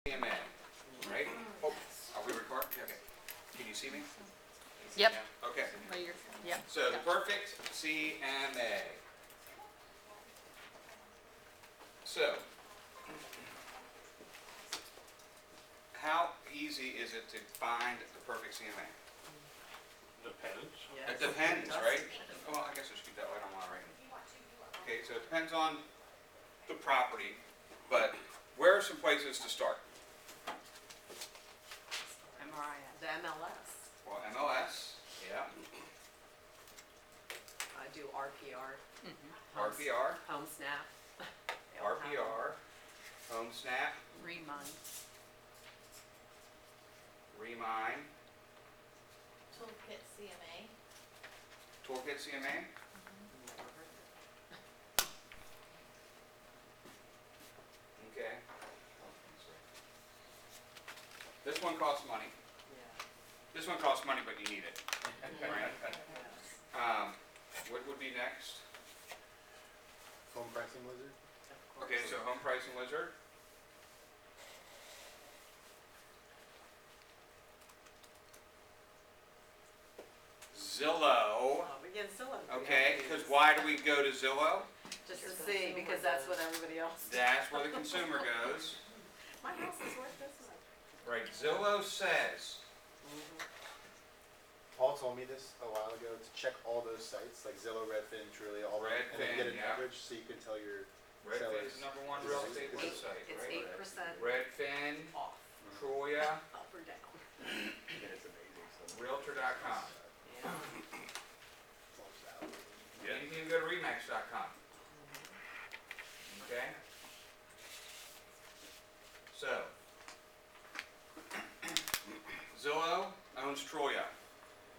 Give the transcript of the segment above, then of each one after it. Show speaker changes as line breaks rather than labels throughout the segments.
CMA, right? Oh, are we recording? Okay. Can you see me?
Yep.
Okay.
Right here. Yep.
So the perfect CMA. So, how easy is it to find the perfect CMA?
Depends.
It depends, right? Well, I guess I should keep that light on while I'm writing. Okay, so it depends on the property, but where are some places to start?
The MLS.
Well, MLS, yeah,
I do RPR.
RPR,
Home Snap. They all have them.
RPR, Home Snap,
Remind.
Remine,
Toolkit CMA.
Toolkit CMA. Okay. This one costs money.
Yeah.
This one costs money, but you need it. Right?
Yes.
What would be next?
Home pricing wizard?
Of course.
Okay, so Home Pricing Wizard. Zillow.
Oh, we get Zillow.
Okay, because why do we go to Zillow?
Just to see, because that's what everybody else does.
That's where the consumer goes.
My house is worth this much.
Right, Zillow says,
Paul told me this a while ago to check all those sites, like Zillow, Redfin, Trulia, all that, and then get an
Redfin, yeah.
average so you can tell your
Redfin's
sellers.
the #1 real estate
It's-
website,
It's
right?
8%
Redfin,
off,
Troya,
up or down.
And it's amazing. So
Realtor.com.
Yeah.
Bumps out.
You can go to Remax.com. Okay? So, Zillow owns Troya.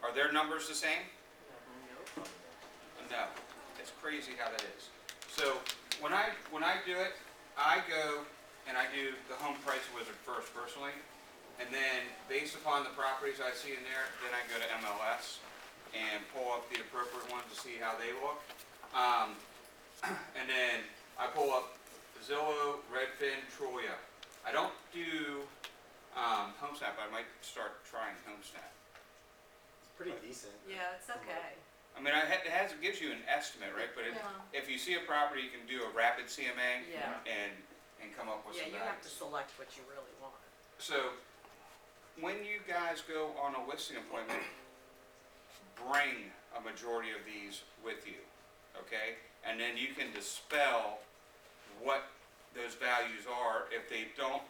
Are their numbers the same?
Nope.
No. It's crazy how that is. So, when I do it, I go and I do the Home Price Wizard first personally, and then based upon the properties I see in there, then I go to MLS and pull up the appropriate ones to see how they look. And then I pull up Zillow, Redfin, Troya. I don't do HomeSnap, but I might start trying HomeSnap.
It's pretty decent.
Yeah, it's okay.
I mean, it gives you an estimate, right? But
Yeah.
if you see a property, you can do a rapid CMA
Yeah.
and come up with
Yeah,
some
you have to
values.
select what you really want.
So, when you guys go on a listing appointment, bring a majority of these with you, okay? And then you can dispel what those values are if they don't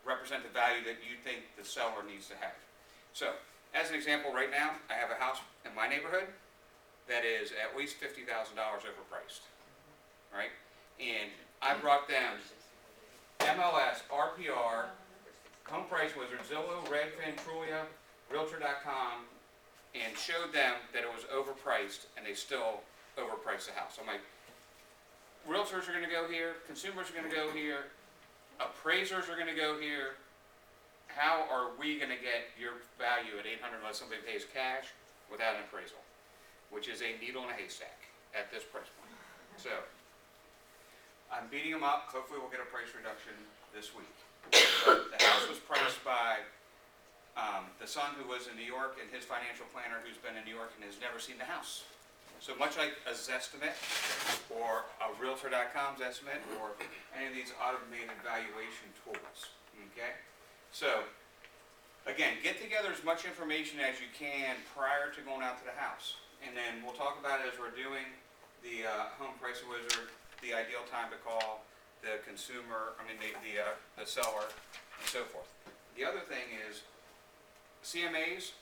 represent the value that you think the seller needs to have. So, as an example, right now, I have a house in my neighborhood that is at least $50,000 overpriced, right? And I brought them MLS, RPR, Home Price Wizard, Zillow, Redfin, Trulia, Realtor.com, and showed them that it was overpriced, and they still overpriced the house. I'm like, realtors are going to go here, consumers are going to go here, appraisers are going to go here. How are we going to get your value at $800 unless somebody pays cash without an appraisal, which is a needle in a haystack at this price point. So, I'm beating them up. Hopefully we'll get a price reduction this week. But the house was priced by the son who was in New York and his financial planner who's been in New York and has never seen the house. So much like a Zestimate or a Realtor.com's estimate or any of these automated valuation tools, okay? So, again, get together as much information as you can prior to going out to the house. And then we'll talk about it as we're doing the Home Price Wizard, the ideal time to call, the consumer, the seller, and so forth. The other thing is, CMAs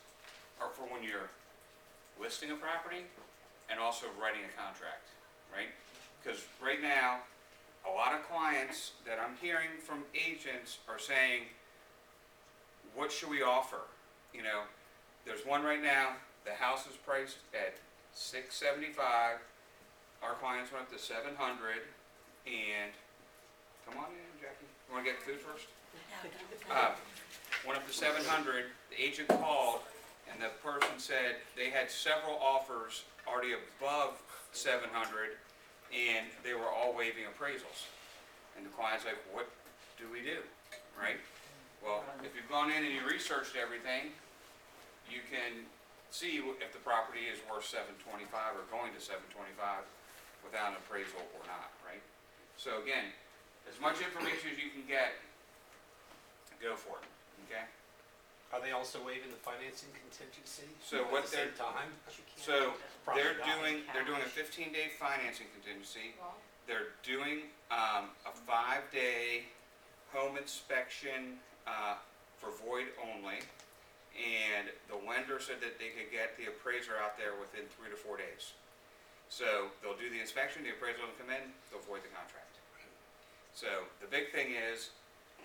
are for when you're listing a property and also writing a contract, right? Because right now, a lot of clients that I'm hearing from agents are saying, what should we offer? You know, there's one right now, the house is priced at $675. Our clients went up to $700, and come on in, Jackie. You want to get food first? Went up to $700. The agent called, and the person said they had several offers already above $700, and they were all waiving appraisals. And the client's like, what do we do, right? gone in and you researched everything, you can see if the property is worth $725 or going to $725 without an appraisal or not, right? So again, as much information as you can get, go for it, okay?
Are they also waiving the financing contingency?
So
at
what
the same time?
But you can't
So
do that.
Probably
they're
not.
doing a 15-day financing contingency.
Well,
They're doing a 5-day home inspection for void only. And the lender said that they could get the appraiser out there within 3 to 4 days. So they'll do the inspection, the appraiser will come in, they'll void the contract. So the big thing is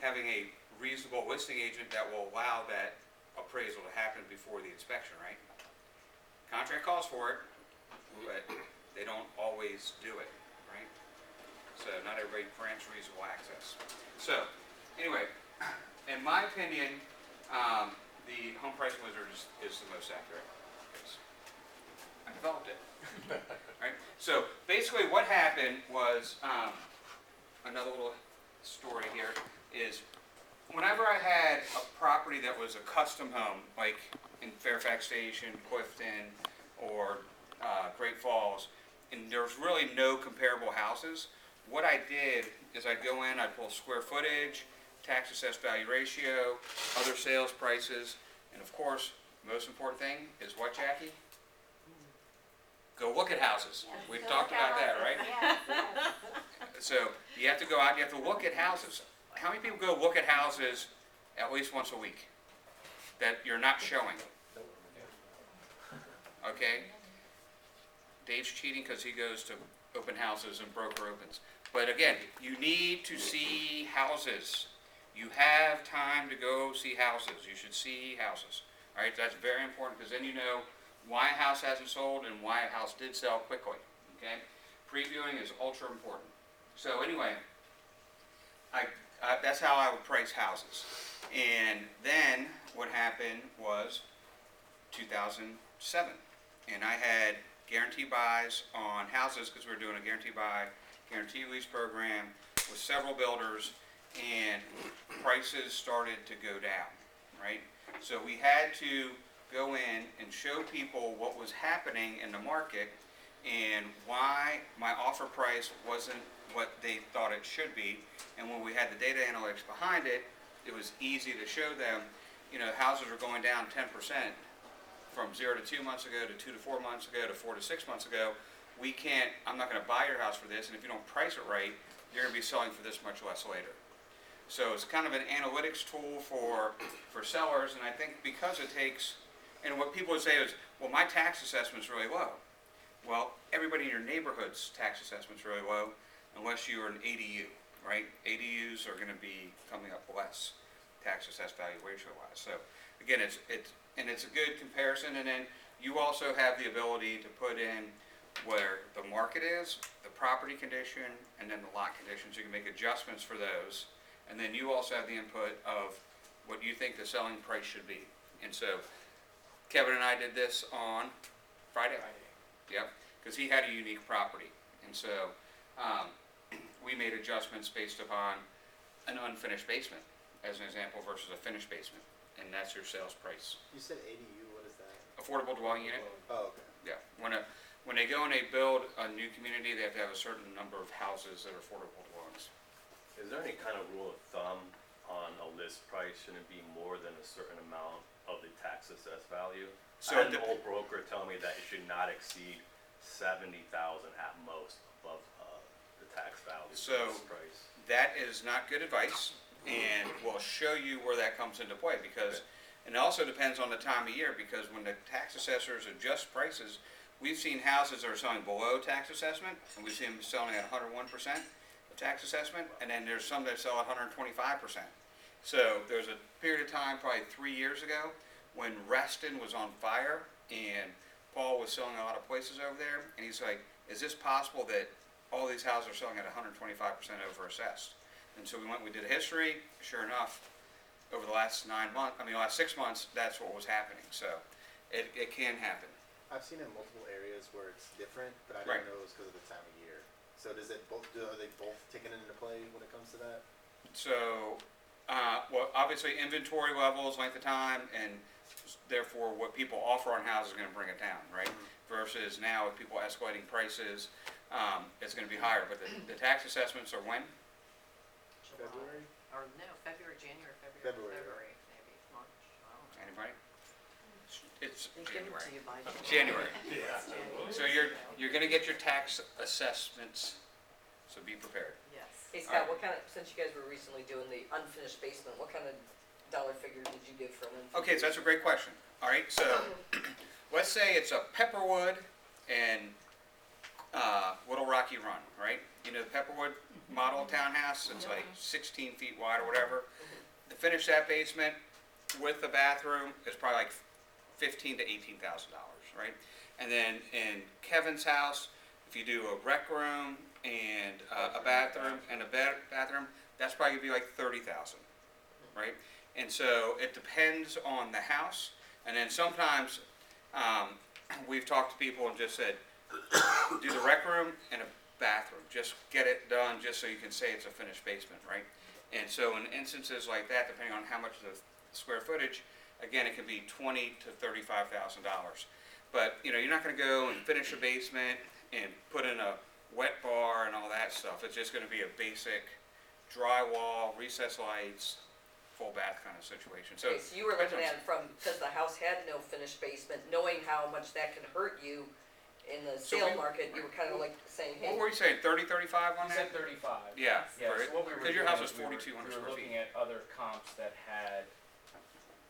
having a reasonable listing agent that will allow that appraisal to happen before the inspection, right? Contract calls for it, but they don't always do it, right? So not everybody grants reasonable access. So, anyway, in my opinion, the home price wizard is the most accurate. Because I developed it. Right? So basically what happened was, another little story here is, whenever I had a property that was a custom home, like in Fairfax Station, Clifton, or Great Falls, and there was really no comparable houses, what I did is I'd go in, I'd pull square footage, tax assessed value ratio, other sales prices, and of course, most important thing is what, Jackie? Go look at houses.
yes,
We've
go
talked
look at
about that,
houses.
right?
Yes, yes.
So you have to go out, you have to look at houses. How many people go look at houses at least once a week that you're not showing? Okay? Dave's cheating because he goes to open houses and broker opens. But again, you need to see houses. You have time to go see houses. You should see houses. All right, that's very important because then you know why a house hasn't sold and why a house did sell quickly. Okay? Previewing is ultra important. So anyway, that's how I would price houses. And then what happened was 2007, and I had guarantee buys on houses because we were doing a guarantee buy, guarantee lease program with several builders, and prices started to go down, right? So we had to go in and show people what was happening in the market and why my offer price wasn't what they thought it should be. And when we had the data analytics behind it, it was easy to show them, you know, houses are going down 10% from 0 to 2 months ago to 2 to 4 months ago to 4 to 6 months ago. We can't, I'm not going to buy your house for this, and if you don't price it right, you're going to be selling for this much less later. So it's kind of an analytics tool for sellers, and I think because it takes, and what people would say is, well, my tax assessment's really low. Well, everybody in your neighborhood's tax assessment's really low, unless you're an ADU, right? ADUs are going to be coming up less, tax assessed value ratio wise. So again, it's a good comparison, and then you also have the ability to put in where the market is, the property condition, and then the lot conditions. You can make adjustments for those, and then you also have the input of what you think the selling price should be. And so Kevin and I did this on Friday. Yep, because he had a unique property, and so we made adjustments based upon an unfinished basement, as an example, versus a finished basement, and that's your sales price.
You said ADU, what is that?
Affordable dwelling unit.
Oh, okay.
Yeah, when they go and they build a new community, they have to have a certain number of houses that are affordable dwellings.
Is there any kind of rule of thumb on a list price? Shouldn't it be more than a certain amount of the tax assessed value?
So
I had an old broker tell me that it should not exceed 70,000 at most above the tax value.
So-
list price.
That is not good advice, and we'll show you where that comes into play, because, and it also depends on the time of year, because when the tax assessors adjust prices, we've seen houses that are selling below tax assessment, and we've seen them selling at 101% of tax assessment, and then there's some that sell at 125%. So there's a period of time, probably 3 years ago, when Reston was on fire, and Paul was selling a lot of places over there, and he's like, is this possible that all these houses are selling at 125% over assessed? And so we did a history, sure enough, over the last 6 months, that's what was happening. So it can happen.
I've seen in multiple areas where it's different, but I
Right.
didn't know it was because of the time of year. So are they both taken into play when it comes to that?
So Well, obviously inventory levels, length of time, and therefore what people offer on houses is gonna bring it down, right? Versus now with people escalating prices, it's gonna be higher, but the tax assessments are when?
February?
Or no, February, January,
February.
maybe, March, I don't know.
Anybody? It's
They give them
January.
to you by
January.
Yeah.
It's January.
So you're gonna get your tax assessments, so be prepared.
Yes.
Hey Scott, what kind of, since you guys were recently doing the unfinished basement, what kind of dollar figure did you give for an unfinished?
Okay, so that's a great question. All right, so let's say it's a Pepperwood and Little Rocky Run, right? You know the Pepperwood model townhouse, it's like 16 feet wide or whatever. To finish that basement with the bathroom is probably like $15,000 to $18,000, right? And then in Kevin's house, if you do a rec room and a bathroom and a bathroom, that's probably gonna be like $30,000, right? And so it depends on the house, and then sometimes we've talked to people and just said, do the rec room and a bathroom, just get it done, just so you can say it's a finished basement, right? And so in instances like that, depending on how much of the square footage, again, it can be $20,000 to $35,000. But you know, you're not going to go and finish a basement and put in a wet bar and all that stuff. It's just going to be a basic drywall, recessed lights, full bath kind of situation. So,
Okay, so you were looking at it from, because the house had no finished basement, knowing how much that can hurt you in the
So
sale
we-
market, you were kind of like saying, hey.
what were you saying? 30, 35 on
You
that?
said 35.
Yeah,
Yeah,
right.
so what we were
Because your
doing
house
is
is
we were
4,200 square
looking
feet.
at other comps that had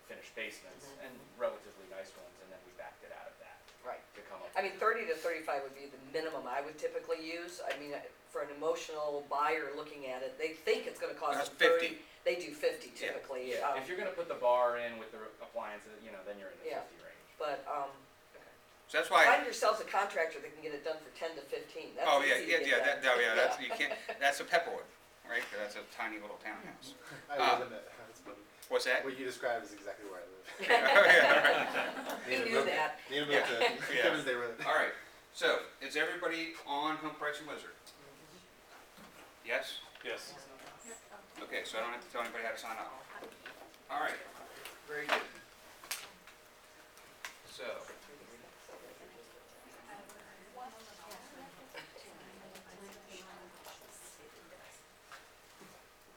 finished basements and relatively nice ones, and then we backed it out of that
Right.
to come up.
I mean, 30 to 35 would be the minimum I would typically use. I mean, for an emotional buyer looking at it, they think it's gonna cost
That's
them 30.
50.
They do 50
Yeah.
typically.
Yeah, if you're gonna put the bar in with the appliances, you know, then you're in the
Yeah.
50 range.
But,
So that's why.
find yourselves a contractor that can get it done for 10 to 15. That's
Oh yeah,
easy
yeah,
to
yeah.
get
That,
done.
no, yeah. That's you can't. That's a Pepperwood, right? 'Cause that's a tiny little townhouse.
I live in that, that's funny.
What's that?
What you described is exactly where I live.
Oh, yeah,
He
Need to
knew
move-
that.
Need to move to
Yeah.
Kevin's neighborhood.
right. All right. So is everybody on Home Pricing Wizard? Yes.
Yes.
Okay. So I don't have to tell anybody how to sign up. All right. Very good. So.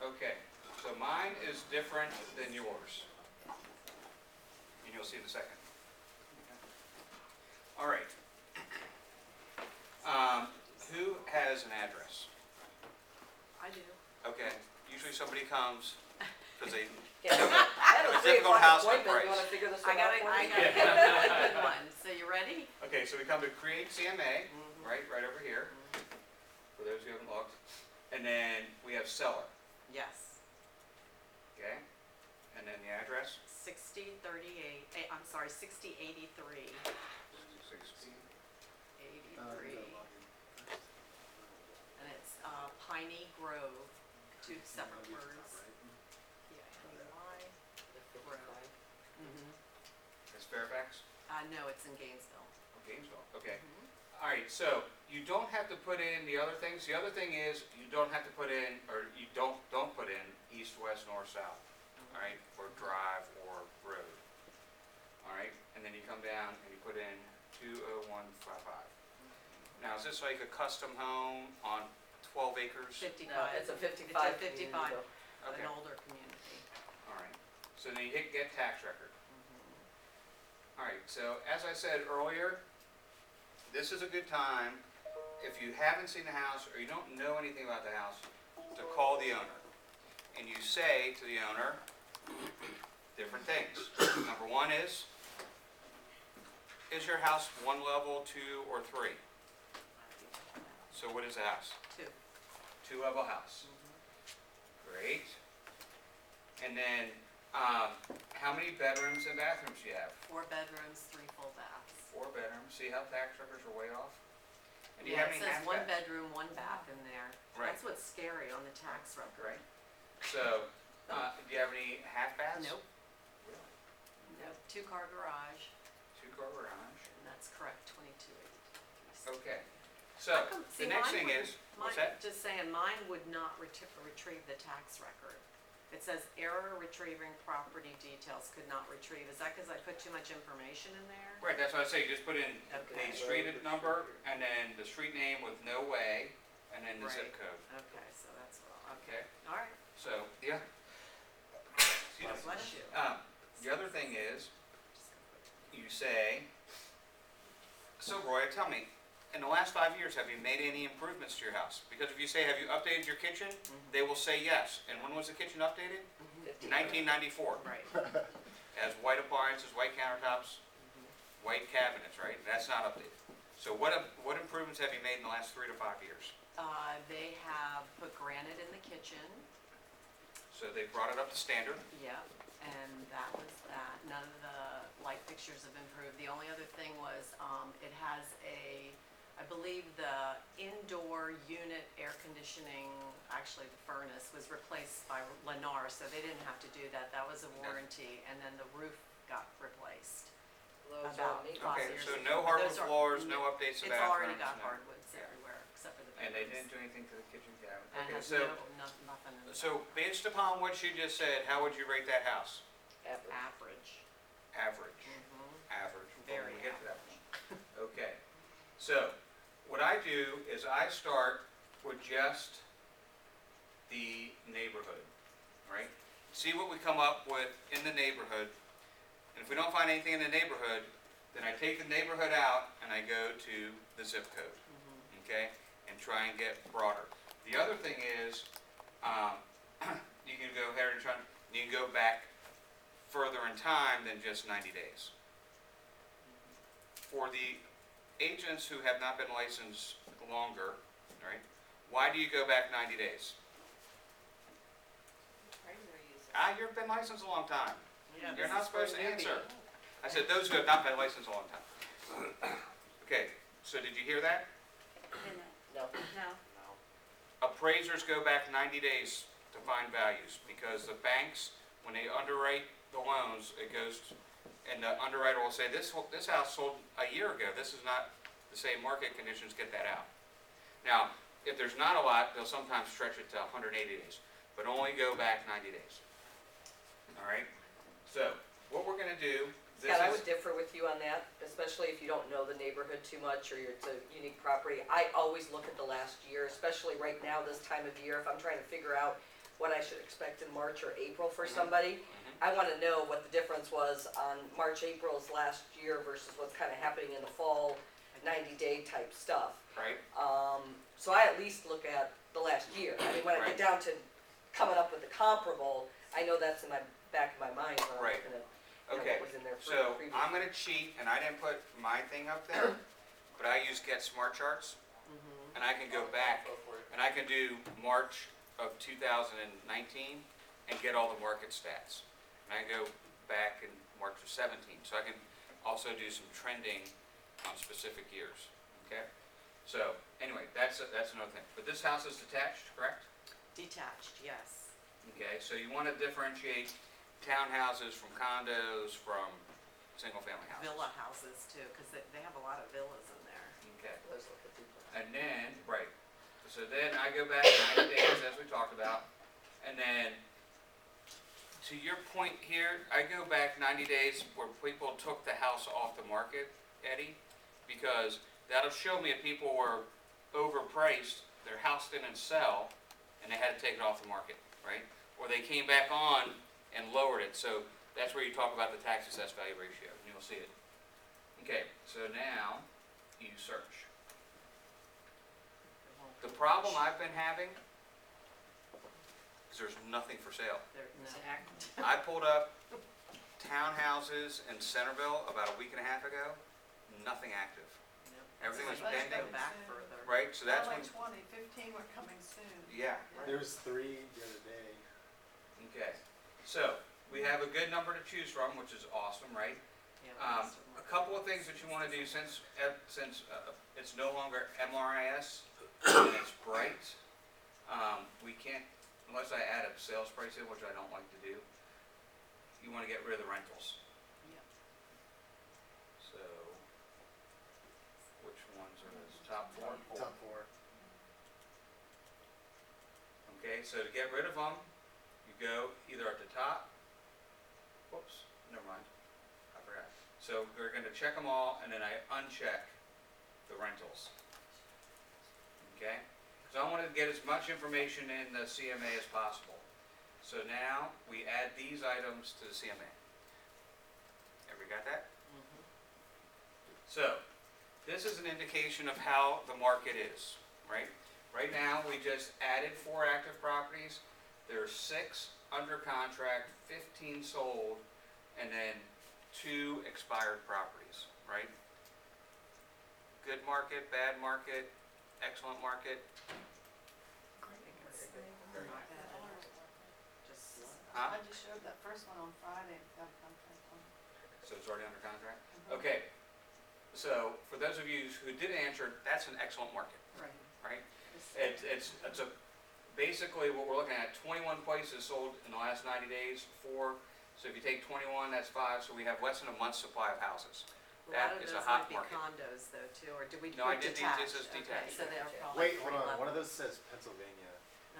Okay, so mine is different than yours. And you'll see in a second. All right. Who has an address?
I do.
Okay, usually somebody comes because they,
Yeah. I have a
It's
3
difficult
o'clock
house to
appointment. You
price.
wanna figure this
I
one
got
out
a,
for
I
me?
got a good one. So you ready?
okay, so we come to create CMA, right over here, for those who haven't looked. And then we have seller,
Yes.
okay? And then the address?
6038, I'm sorry, 6083.
60.
83. And it's Piney Grove, 2 separate words. P-I-N-E-Y. Grove.
That's Fairfax?
No, it's in Gainesville.
Gainesville, okay. All right, so you don't have to put in the other things. The other thing is you don't have to put in, or you don't put in east, west, north, south, all right, or drive or road. All right, and then you come down and you put in 20155. Now, is this like a custom home on 12 acres?
55.
No, it's a 55.
It's a 55,
community,
Okay,
an older community.
all right. So then you hit get tax record. All right, so as I said earlier, this is a good time, if you haven't seen the house or you don't know anything about the house, to call the owner. And you say to the owner different things. Number one is your house 1 level, 2, or 3? So what is the house?
2.
2-level house. Great. And then, how many bedrooms and bathrooms do you have?
4 bedrooms, 3 full baths.
4 bedrooms. See how tax records are way off? And do you
Yeah,
have
it
any
says 1
half baths?
bedroom, 1 bath in there.
Right.
That's what's scary on the tax record.
Right. So, do you have any half baths?
Nope,
Really?
nope, 2-car garage,
2-car garage.
and that's correct, 2283.
Okay. So,
How come-
the
see,
next
mine
thing
wouldn't-
is, what's that?
Just saying, mine would not retrieve the tax record. It says error retrieving property details could not retrieve. Is that because I put too much information in there?
Right, that's what I say, just put in
Okay.
the street number, and then the street name with no way, and then the zip
Right.
code,
Okay, so that's all, okay.
okay?
All right,
So, yeah. Excuse me.
bless you.
The other thing is, you say, so Roy, tell me, in the last 5 years, have you made any improvements to your house? Because if you say, have you updated your kitchen, they will say yes. And when was the kitchen updated? 1994.
Right.
Has white appliances, white countertops, white cabinets, right? That's not updated. So what improvements have you made in the last 3 to 5 years?
They have put granite in the kitchen,
So they brought it up to standard.
yep, and that was that. None of the light fixtures have improved. The only other thing was, it has I believe the indoor unit air conditioning, actually the furnace, was replaced by Lennar, so they didn't have to do that. That was a warranty, and then the roof got replaced.
Those
About
are neat.
5
Okay,
years
so
ago.
no
But
hardwood
those are-
floors, no updates to
It's
bathrooms.
already got
no.
hardwoods everywhere, except for the
And they
bedrooms.
didn't do anything to the kitchen cabinet.
And
Okay,
has
so,
nothing in the
so based upon what you just said, how would you rate that house?
Average.
average.
Average.
Mhm.
Average.
Very
We'll get to that one. Okay, so what I do is I start with just the neighborhood, right? See what we come up with in the neighborhood, and if we don't find anything in the neighborhood, then I take the neighborhood out and I go to the zip code, okay? And try and get broader. The other thing is, you can go ahead and you can go back further in time than just 90 days. For the agents who have not been licensed longer, right, why do you go back 90 days? You've been licensed a long time.
Yeah,
You're
this
not
is
supposed to
for a newbie.
answer. I said those who have not been licensed a long time. Okay, so did you hear that?
No.
No.
Appraisers go back 90 days to find values because the banks, when they underwrite the loans, it goes, and the underwriter will say, this house sold a year ago, this is not the same market conditions, get that out. Now, if there's not a lot, they'll sometimes stretch it to 180 days, but only go back 90 days. All right? So, what we're gonna do, this
Scott, I
is,
would differ with you on that, especially if you don't know the neighborhood too much or it's a unique property. I always look at the last year, especially right now, this time of year, if I'm trying to figure out what I should expect in March or April for somebody. I wanna know what the difference was on March, April's last year versus what's kinda happening in the fall, 90-day type stuff.
right?
So I at least look at the last year. I mean, when I
Right.
get down to coming up with the comparable, I know that's in my back of my mind when I'm
Right.
looking at, you know,
Okay,
what was in there for
so
previous.
I'm gonna cheat, and I didn't put my thing up there, but I use Get Smart Charts, and I can go back,
Go for it.
and I can do March of 2019 and get all the market stats. And I go back in March of 17, so I can also do some trending on specific years, okay? So, anyway, that's another thing. But this house is detached, correct?
Detached, yes.
Okay, so you wanna differentiate townhouses from condos, from single-family houses.
Villa houses too, because they have a lot of villas in there.
Okay.
Let's look at duplex.
And then, right, so then I go back 90 days, as we talked about, and then, to your point here, I go back 90 days where people took the house off the market, Eddie, because that'll show me if people were overpriced, their house didn't sell, and they had to take it off the market, right? Or they came back on and lowered it, so that's where you talk about the tax assessed value ratio, and you'll see it. Okay, so now, you search. The problem I've been having is there's nothing for sale.
No.
I pulled up townhouses in Centerville about a week and a half ago, nothing active, Everything was
Let's
pending.
Go back further.
right? So that's when,
2015, we're coming soon.
yeah,
There was 3 the other day.
okay. So, we have a good number to choose from, which is awesome, right?
Yeah,
A couple of things that you wanna do since it's no longer MRIS and it's bright, we can't, unless I add a sales price in, which I don't like to do, you wanna get rid of the rentals.
Yeah.
So, which ones are those, top 4?
Top 4.
Okay, so to get rid of them, you go either at the top, whoops, never mind, I forgot. So we're gonna check them all, and then I uncheck the rentals. Okay? So I wanna get as much information in the CMA as possible. So now, we add these items to the CMA. Everybody got that? So, this is an indication of how the market is, right? Right now, we just added 4 active properties. There are 6 under contract, 15 sold, and then 2 expired properties, right? Good market, bad market, excellent market. Huh?
I just showed that first one on Friday, got a contract on.
So it's already under contract? Okay. So, for those of you who did answer, that's an excellent market,
Right.
right? It's a, basically what we're looking at, 21 places sold in the last 90 days, 4. So if you take 21, that's 5, so we have less than a month's supply of houses.
A lot
That
of
is a
those
hot
might be
market.
condos though too, or do we
No, I
put
did these,
detached?
this is
Okay,
detached.
so they're probably
Wait,
three
hold on, one of
level.
those says Pennsylvania.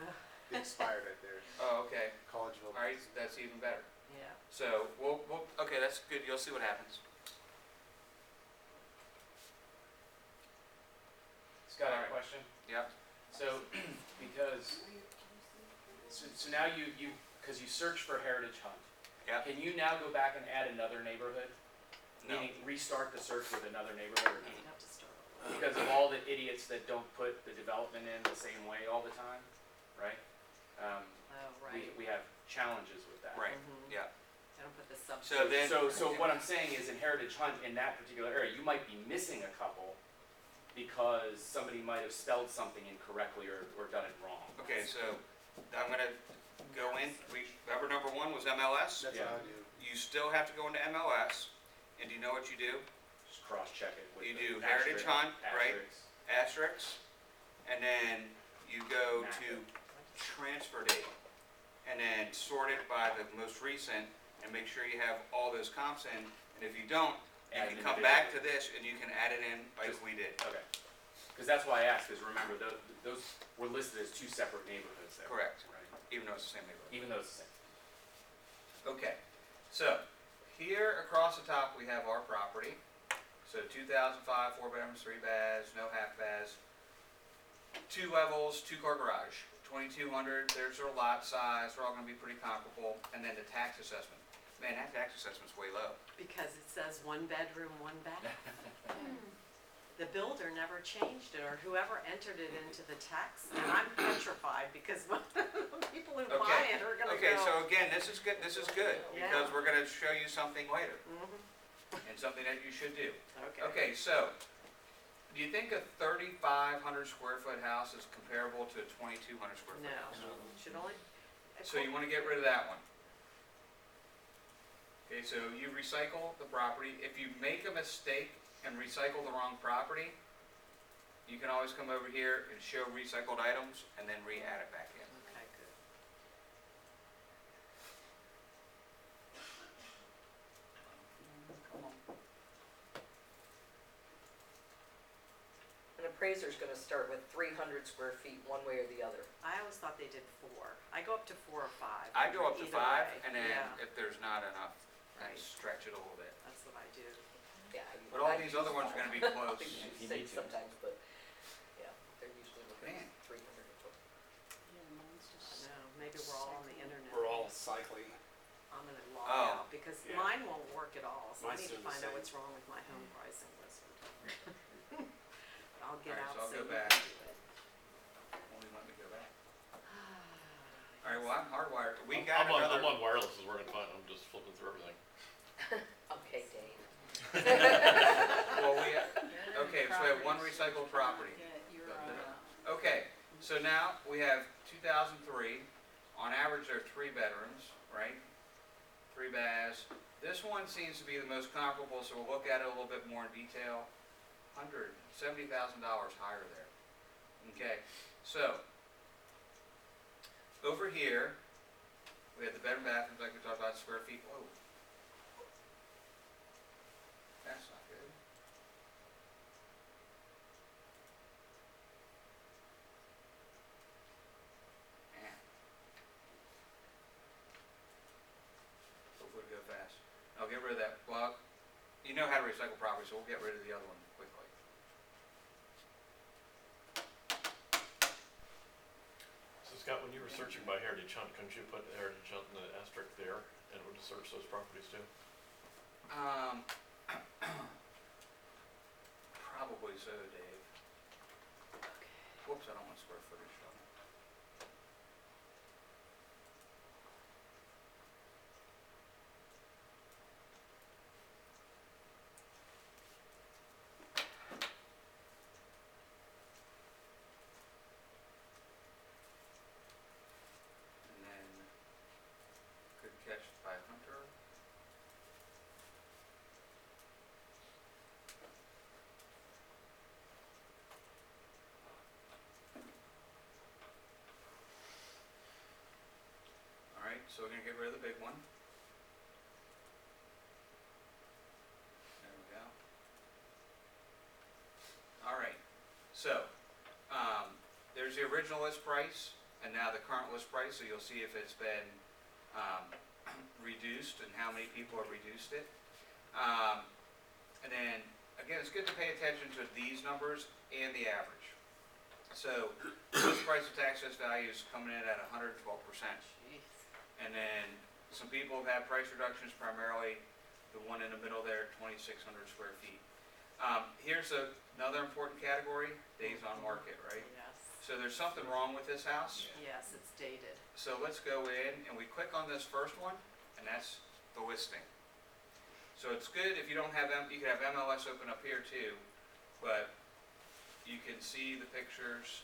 Ugh,
They expired right there,
Oh, okay,
Collegeville.
all right, that's even better.
Yeah.
So, okay, that's good, you'll see what happens.
Scott, I have
Alright.
a question.
Yep,
So, because, so now because you search for Heritage Hunt,
yep,
can you now go back and add another neighborhood?
no,
Meaning restart the search with another neighborhood or
You'd
no?
have to start over.
Because of all the idiots that don't put the development in the same way all the time, right?
Oh, right.
We have challenges with that.
right,
Mhm.
yeah.
I don't put the sub.
So then-
So what I'm saying is in Heritage Hunt, in that particular area, you might be missing a couple because somebody might have spelled something incorrectly or done it wrong.
Okay, so I'm gonna go in, remember number 1 was MLS?
That's
Yeah.
what I do.
You still have to go into MLS, and do you know what you do?
Just cross-check it with
You
the
do Heritage
asterisk-
Hunt, right?
asterisks.
Asterisks, and then you go to transfer date, and then sort it by the most recent, and make sure you have all those comps in, and if you don't, you
Add
can
them
come back to
individually.
this and you can add it in like
Just-
we did.
Okay. Because that's why I asked, because remember, those were listed as 2 separate neighborhoods there.
Correct.
Right.
Even though it's the same neighborhood.
Even though it's the same.
Okay, so here across the top, we have our property. So 2005, 4 bedrooms, 3 baths, no half baths, 2 levels, 2-car garage, 2,200. There's our lot size. They're all going to be pretty comparable. And then the tax assessment. Man, that tax assessment's way low.
Because it says 1 bedroom, 1 bath. The builder never changed it, or whoever entered it into the tax, and I'm petrified because people who buy
Okay.
it are gonna go.
Okay, so again, this is good. This is good because
Yeah.
we're going to show you something later
Mhm.
and something that you should do.
Okay.
Okay, so do you think a 3,500 square foot house is comparable to a 2,200 square foot
No,
house?
should only.
So you want to get rid of that one. Okay, so you recycle the property. If you make a mistake and recycle the wrong property, you can always come over here and show recycled items and then re-add it back in.
Okay, good.
Come on.
An appraiser's gonna start with 300 square feet, one way or the other.
I always thought they did 4. I go up to 4 or 5.
I go up to
Either
5
way,
and then
yeah.
if there's not enough, I
Right.
stretch it a little bit.
That's what I do.
Yeah.
But all these other ones are gonna be
I
close.
use
If you
6
need to.
sometimes, but, yeah, they're usually looking
Man.
at 300 a foot.
I know, maybe we're all on the internet.
We're all cycling.
I'm gonna log
Oh.
out because
Yeah.
mine won't work at all, so I
Mine's
need to
doing the
find out
same.
what's wrong with my home pricing wizard. But I'll get
Alright,
out
so I'll
so
go
you
back.
can do it.
Only let me go back. All right, well, I'm hardwired. We
I'm
got
on,
another.
I'm on wireless, it's working fine, I'm just flipping through everything.
Okay, Dave.
Well, okay, so we have one recycled property. Okay, so now we have 2003. On average, there are 3 bedrooms, right? 3 baths. This one seems to be the most comparable, so we'll look at it a little bit more in detail. $170,000 higher there. Okay, so over here, we have the bedroom bathrooms like we talked about, square feet. Whoa. That's not good. Man. I'll get rid of that, well, you know how to recycle property, so we'll get rid of the other one quickly.
So Scott, when you were searching by heritage hunt, couldn't you put heritage hunt in the asterisk there and it would search those properties too?
Probably so, Dave. Whoops, I don't want square footage on it. And then, good catch by Hunter. Alright, so we're gonna get rid of the big one. There we go. Alright, so, there's the original list price and now the current list price, so you'll see if it's been, reduced and how many people have reduced it. And then, again, it's good to pay attention to these numbers and the average. So, list price to tax assessed value is coming in at 112%.
Jeez.
And then some people have had price reductions, primarily the one in the middle there, 2,600 square feet. Here's another important category, days on market, right?
Yes,
So there's something wrong with this house.
yes, it's dated.
So let's go in and we click on this first one, and that's the listing. So it's good if you don't have, you can have MLS open up here too, but you can see the pictures,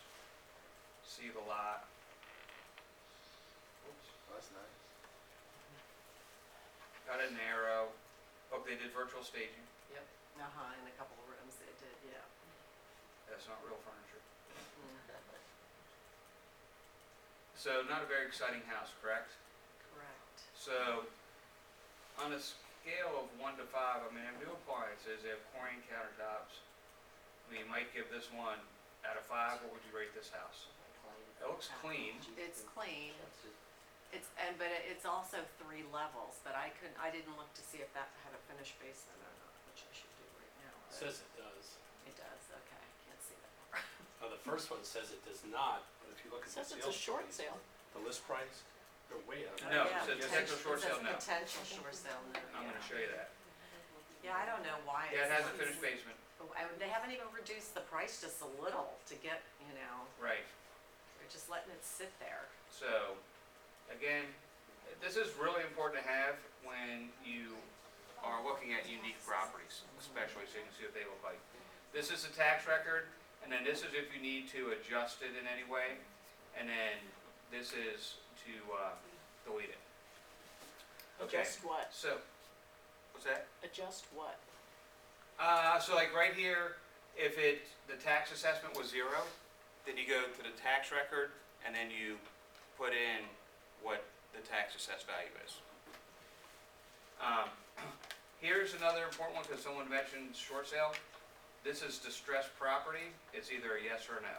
see the lot. Oops.
Oh, that's nice.
Got an arrow. Oh, they did virtual staging.
Yep, in a couple of rooms they did, yeah.
That's not real furniture.
Mm,
So not a very exciting house, correct?
correct.
So on a scale of 1 to 5, I mean, they have new appliances, they have chlorine countertops. I mean, you might give this one out of 5. What would you rate this house? It looks clean.
It's clean, but it's also 3 levels, but I didn't look to see if that had a finished basement or not, which I should do right now. but
Says it does.
It does, okay, can't see that far.
Oh, the first one says it does not, but if you look at the
Says
sales
it's a short
price,
sale.
the list price, they're way out of
No,
range.
it says potential short sale no.
It says potential short sale no,
I'm
yeah.
gonna show you that.
Yeah, I don't know why it's.
Yeah, it has a finished basement.
They haven't even reduced the price just a little to get,
Right.
they're just letting it sit there.
So, again, this is really important to have when you are looking at unique properties, especially so you can see what they look like. This is a tax record, and then this is if you need to adjust it in any way, and then this is to delete it. Okay,
Adjust what?
so, what's that?
Adjust what?
So like right here, if the tax assessment was 0, then you go to the tax record and then you put in what the tax assessed value is. Here's another important one because someone mentioned short sale. This is distressed property. It's either a yes or a no.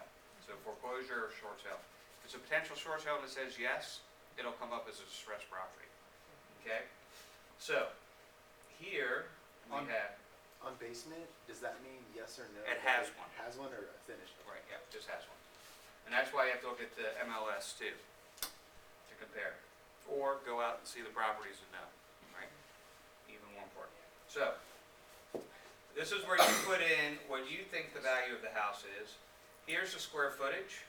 So foreclosure or short sale. If it's a potential short sale and it says yes, it'll come up as a distressed property. Okay? So, here we
On-
have,
On basement, does that mean yes or no?
It
that
has
it
one.
Has one or finished?
right, yeah, just has one. And that's why you have to look at the MLS too, to compare. Or go out and see the properties and know, right? Even more important. So, this is where you put in what you think the value of the house is. Here's the square footage.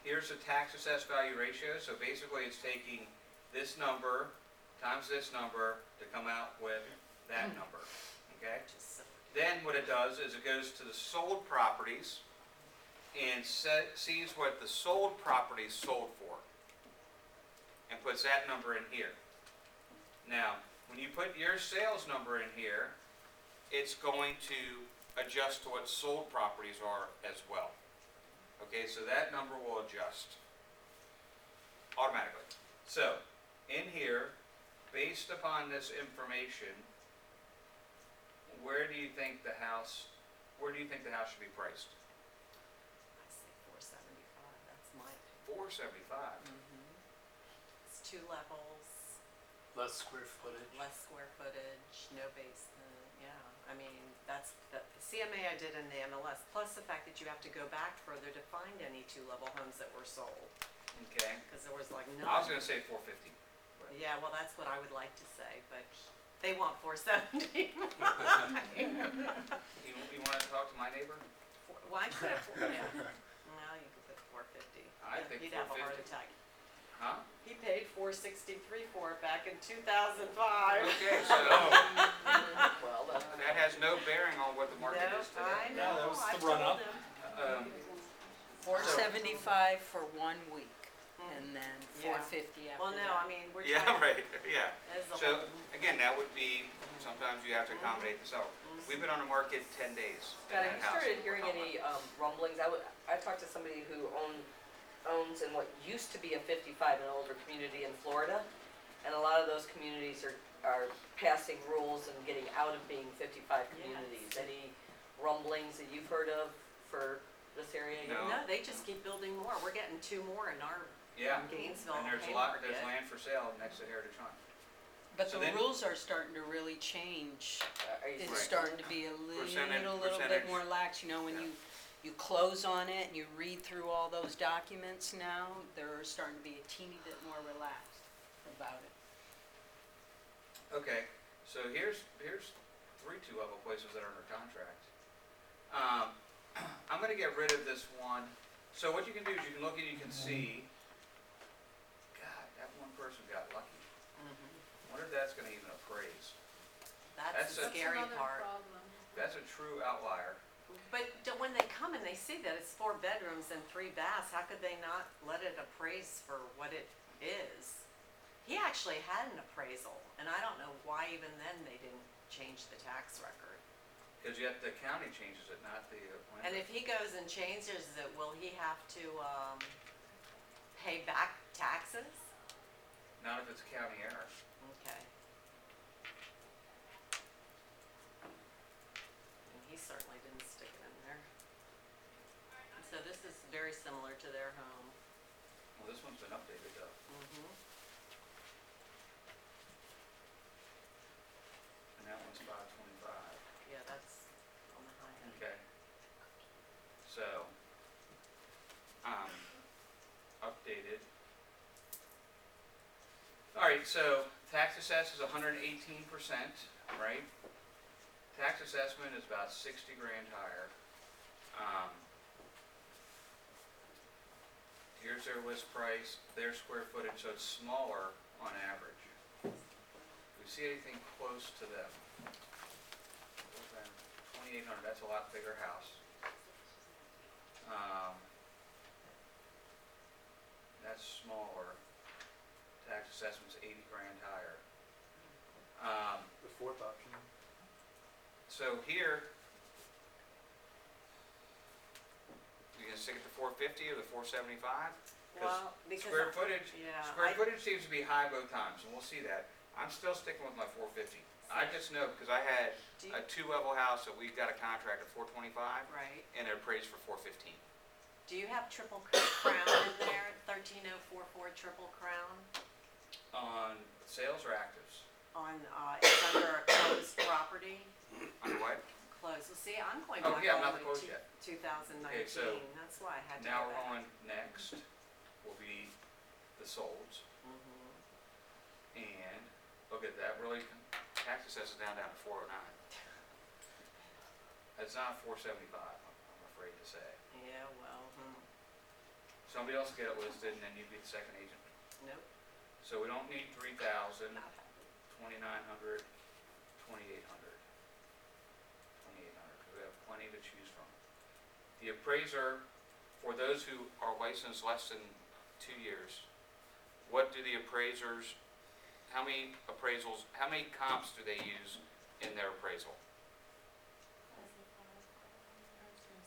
Here's the tax assessed value ratio. So basically it's taking this number times this number to come out with that number, okay?
Just so.
Then what it does is it goes to the sold properties and sees what the sold properties sold for and puts that number in here. Now, when you put your sales number in here, it's going to adjust to what sold properties are as well. Okay, so that number will adjust automatically. So, in here, based upon this information, where do you think the house should be priced?
I say 475, that's my opinion.
475.
It's 2 levels.
Less square footage.
less square footage, no basement, yeah. I mean, that's, the CMA I did in the MLS, plus the fact that you have to go back further to find any two-level homes that were sold,
Okay,
because there was like
I was
none.
gonna say 450.
Yeah, well, that's what I would like to say, but they want 470.
You wanna talk to my neighbor?
Well, I could, yeah, well, you could put 450.
I think
He'd have a heart
450.
attack.
Huh?
He paid $463 for it back in 2005.
Okay, so
Well,
that has no bearing on what the market
No,
is today.
I
Yeah, that
know,
was
I
the run-up.
told him.
Um,
475 for 1 week, and then
Yeah.
450 after
Well, no,
that.
I mean, we're
Yeah,
trying.
right, yeah.
As a
So,
whole.
again, that would be, sometimes you have to accommodate the seller. We've been on the market 10 days in
Scott,
that
have you
house.
started hearing any rumblings? I talked to somebody who owns in what used to be a 55 and older community in Florida, and a lot of those communities are passing rules and getting out of being 55 communities.
Yes.
Any rumblings that you've heard of for this area?
No.
No, they just keep building more. We're getting 2 more in our
Yeah,
Gainesville,
and there's
Haymarket.
land for sale next to Heritage Hunt.
But
So
the
then-
rules are starting to really change.
Are you
It's
Right.
starting to be a
Percentage-
little bit
percentage.
more lax, you know, when
Yeah.
you close on it and you read through all those documents now, they're starting to be a teeny bit more relaxed about it.
Okay, so here's 3 two-level places that are under contract. I'm gonna get rid of this one. So what you can do is you can look and you can see, God, that one person got lucky. Wonder if that's gonna even appraise.
That's
That's
the
a-
scary
That's another
part.
problem.
That's a true outlier.
But when they come and they see that it's 4 bedrooms and 3 baths, how could they not let it appraise for what it is? He actually had an appraisal, and I don't know why even then they didn't change the tax record.
Cause yet the county changes it, not the
And
planner.
if he goes and changes it, will he have to, pay back taxes?
Not if it's a county error.
Okay. And he certainly didn't stick it in there. And so this is very similar to their home.
Well, this one's been updated though. And that one's 525.
Yeah, that's on the high end.
Okay. So, updated. Alright, so tax assess is 118%, right? Tax assessment is about 60 grand higher. Here's their list price, their square footage, so it's smaller on average. If we see anything close to them, 2,800, that's a lot bigger house. That's smaller. Tax assessment's 80 grand higher.
The fourth option.
So here, you gonna stick at the 450 or the 475?
Well, because.
Square footage,
Yeah,
square footage seems to be high both times, and we'll see that. I'm still sticking with my 450. I just know, because I had
Do you-
a 2-level house that we got a contract at 425,
Right.
and it appraised for 415.
Do you have triple crown in there, 13044 triple crown?
On sales or actives?
On, it's under a closed property,
On what?
closed, well, see, I'm going
Oh,
back
yeah, I'm
all
not
the
closed
way
yet.
to 2019,
Okay, so
that's why I had to go
Now
back.
we're on next, will be the solds, and look at that, really, tax assessment down to 409. It's not 475, I'm afraid to say.
Yeah, well,
Somebody else get it listed, and then you'd be the second agent.
nope,
So we don't need 3,000,
not happening.
2,900, 2,800. 2,800, because we have plenty to choose from. The appraiser, for those who are licensed less than 2 years, what do the appraisers, how many appraisals, how many comps do they use in their appraisal?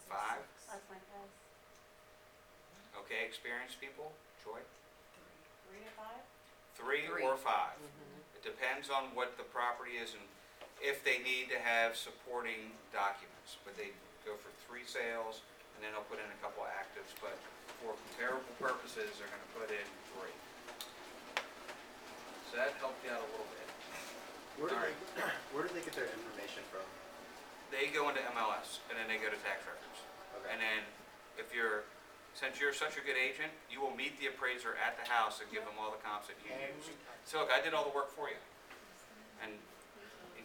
5?
That's my guess.
Okay, experienced people, Joy?
3 to 5?
3
3.
or 5? It depends on what the property is and if they need to have supporting documents. But they go for 3 sales, and then they'll put in a couple of actives, but for comparable purposes, they're gonna put in 3. So that helped you out a little bit.
Where do
Alright.
they, where do they get their information from?
They go into MLS and then they go to tax records.
Okay.
And then since you're such a good agent, you will meet the appraiser at the house and give them all the comps that you use. So look, I did all the work for you. And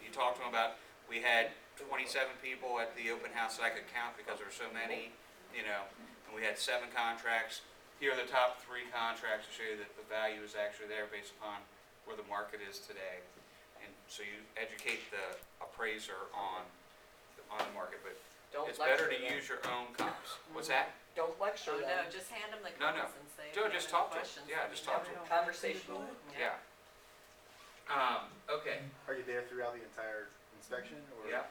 you talked to them about, we had 27 people at the open house that I could count because there were so many, and we had 7 contracts. Here are the top 3 contracts to show you that the value is actually there based upon where the market is today. And so you educate the appraiser on the market, but
Don't
it's better
lecture
to
them.
use your own comps. What's that?
Don't lecture
Oh,
them.
no, just hand them the
No, no.
comps and say if
Joe,
you
just
have
talk
any
to 'em.
questions.
Yeah,
let
just
me
talk
know.
to 'em.
Conversational.
Yeah. Okay.
Are you there throughout the entire inspection, or?
Yeah.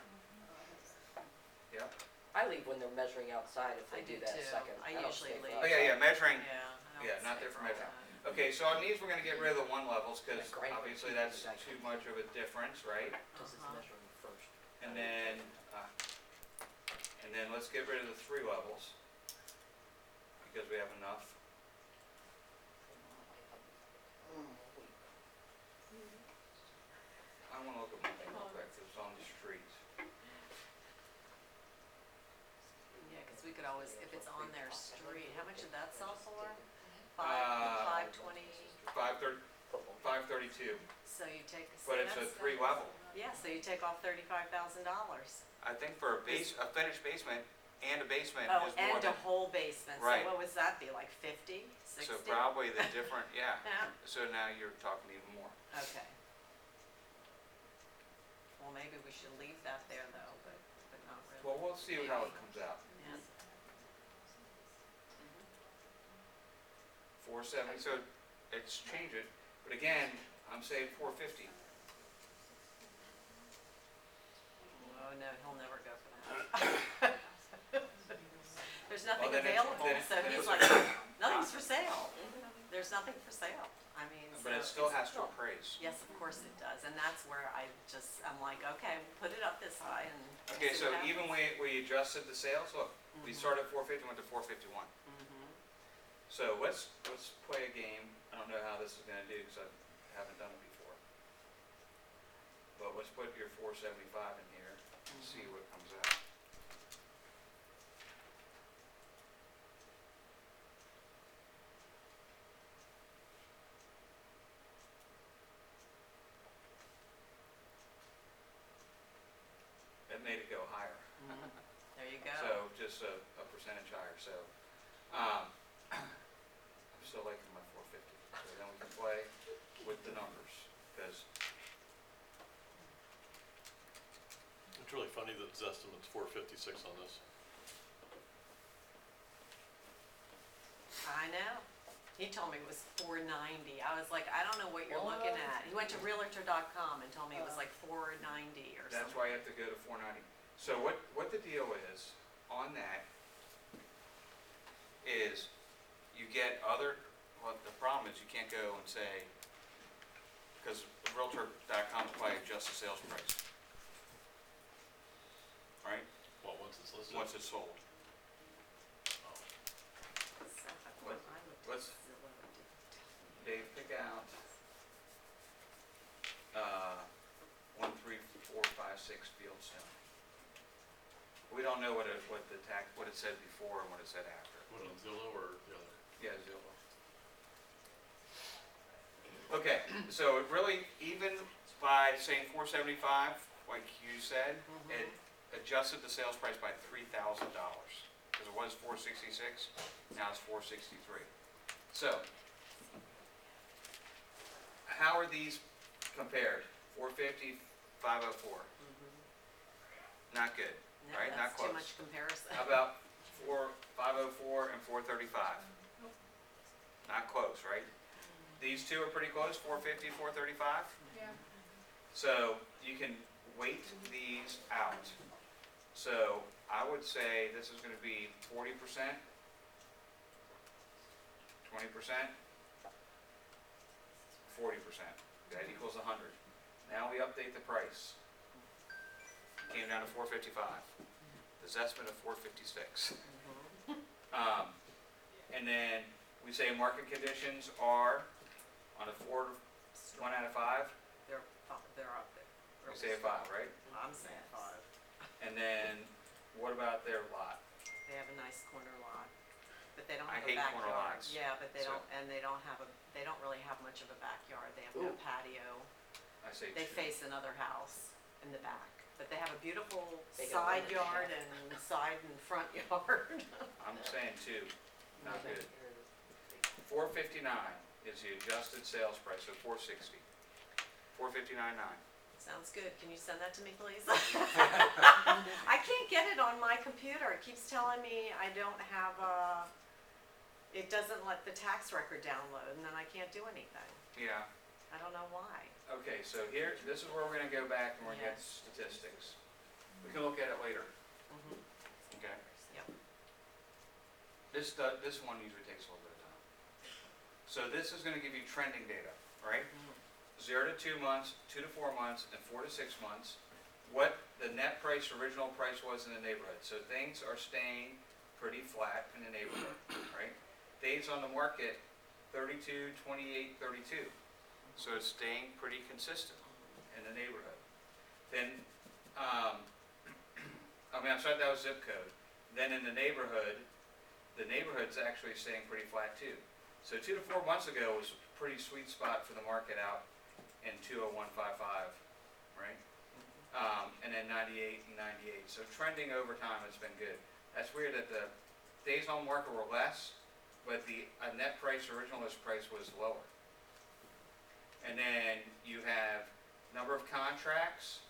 Yeah.
I leave when they're measuring outside if
I
they do
do
that
too.
second.
I
don't
usually
stay for
leave.
Oh, yeah, yeah, measuring.
Yeah, I don't
Yeah, not
stay
there for
all
measuring.
that.
Okay, so on these, we're gonna get rid of the 1 levels, because
Like grinder.
obviously that's too much of a difference, right?
Does his
Uh-huh.
measuring first.
And then let's get rid of the 3 levels, because we have enough. I wanna look at one thing real quick, 'cause it's on the street.
Yeah, because we could always, if it's on their street, how much did that sell for?
Uh,
520,
532,
so you take,
but it's a 3 level.
yeah, so you take off $35,000.
I think for a finished basement and a basement
Oh,
is more
and a
than,
whole basement, so
Right.
what was that be, like 50, 60?
so probably the different, yeah.
Yeah,
So now you're talking even more.
okay. Well, maybe we should leave that there though, but not really.
Well, we'll see how it comes out.
Yeah.
470, so it's changing, but again, I'm saying 450.
Oh, no, he'll never go for that. There's nothing
then it's-
available,
then it-
so
then
he's
it's-
like, nothing's for sale. There's nothing for sale. I mean,
But it
so
still
it's-
has to appraise.
Yes, of course it does, and that's where I'm like, okay, we'll put it up this high and
Okay,
see
so
what
even
happens.
we adjusted the sales, look, we
Mhm.
started at 450, went to 451.
Mhm.
So let's play a game. I don't know how this is gonna do, because I haven't done it before. But let's put your 475 in here and see what comes out. It made it go higher.
Mhm. There you go.
So just a percentage higher, so, I'm still liking my 450, so then we can play with the numbers, because,
It's really funny that Zestimate's 456 on this.
I know. He told me it was $490. I was like, I don't know what you're looking at. He went to Realtor.com and told me it was like $490 or something.
that's why you have to go to 490. So what the deal is on that is you get well, the problem is you can't go and say, because Realtor.com will probably adjust the sales price, right,
Well, once it's listed.
once it's sold.
So,
What-
I looked at
what's-
Zillow, it didn't tell me.
Dave, pick out 1, 3, 4, 5, 6 Fieldstone. We don't know what it said before and what it said after.
What, on Zillow or the other?
Yeah, Zillow. Okay, so it really, even by saying 475, like you said, it adjusted the sales price by $3,000. Because it was 466, now it's 463. So, how are these compared? 450, 504. Not good,
No,
right? Not
that's too
close.
much comparison.
How about 504 and 435? Not close, right? These two are pretty close, 450, 435?
Yeah.
So you can weight these out. So I would say this is gonna be 40%, 20%, 40%. That equals 100. Now we update the price. Came down to 455. The estimate of 456. And then we say market conditions are on a 1 out of 5?
They're up there.
We say a 5, right?
I'm saying
Yes.
5.
And then, what about their lot?
They have a nice corner lot, but they don't
I
have a
hate
backyard.
corner lots.
Yeah, but they
So-
don't, and they don't have they don't really have much of a backyard. They have no patio.
I say
They
2.
face another house in the back, but they have a beautiful
They got
side
1.5.
yard and side and front yard.
I'm saying 2, not good. 459 is the adjusted sales price, so 460. 459.9.
Sounds good. Can you send that to me, please? I can't get it on my computer. It keeps telling me I don't have it doesn't let the tax record download, and then I can't do anything.
Yeah,
I don't know why.
okay, so here, this is where we're gonna go back and we're gonna get
Yes.
statistics. We can look at it later,
Mhm.
okay?
Yep.
This one usually takes a little bit of time. So this is gonna give you trending data, right? 0 to 2 months, 2 to 4 months, and 4 to 6 months, what the net price, original price was in the neighborhood. So things are staying pretty flat in the neighborhood, right? Days on the market, 32, 28, 32. So it's staying pretty consistent in the neighborhood. Then, I'm sorry, that was zip code. Then in the neighborhood's actually staying pretty flat too. So 2 to 4 months ago was a pretty sweet spot for the market out in 20155, right? And then 98 and 98. So trending over time has been good. That's weird that the days on market were less, but the net price, original list price was lower. And then you have number of contracts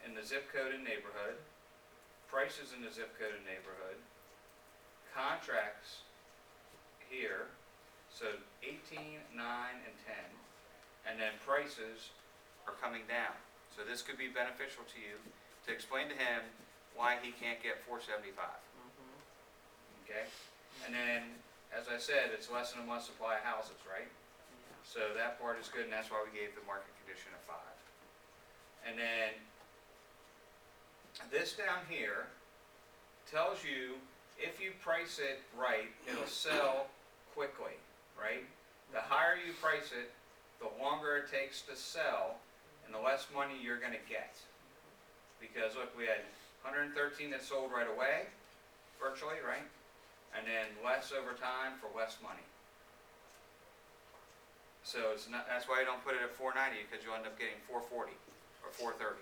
in the zip code and neighborhood, prices in the zip code and neighborhood, contracts here, so 18, 9, and 10, and then prices are coming down. So this could be beneficial to you to explain to him why he can't get 475, okay? And then, as I said, it's less than a month's supply of houses, right? So that part is good, and that's why we gave the market condition a 5. And then, this down here tells you if you price it right, it'll sell quickly, right? The higher you price it, the longer it takes to sell, and the less money you're gonna get. Because look, we had 113 that sold right away, virtually, right? And then less over time for less money. So it's not, that's why I don't put it at 490, because you'll end up getting 440 or 430.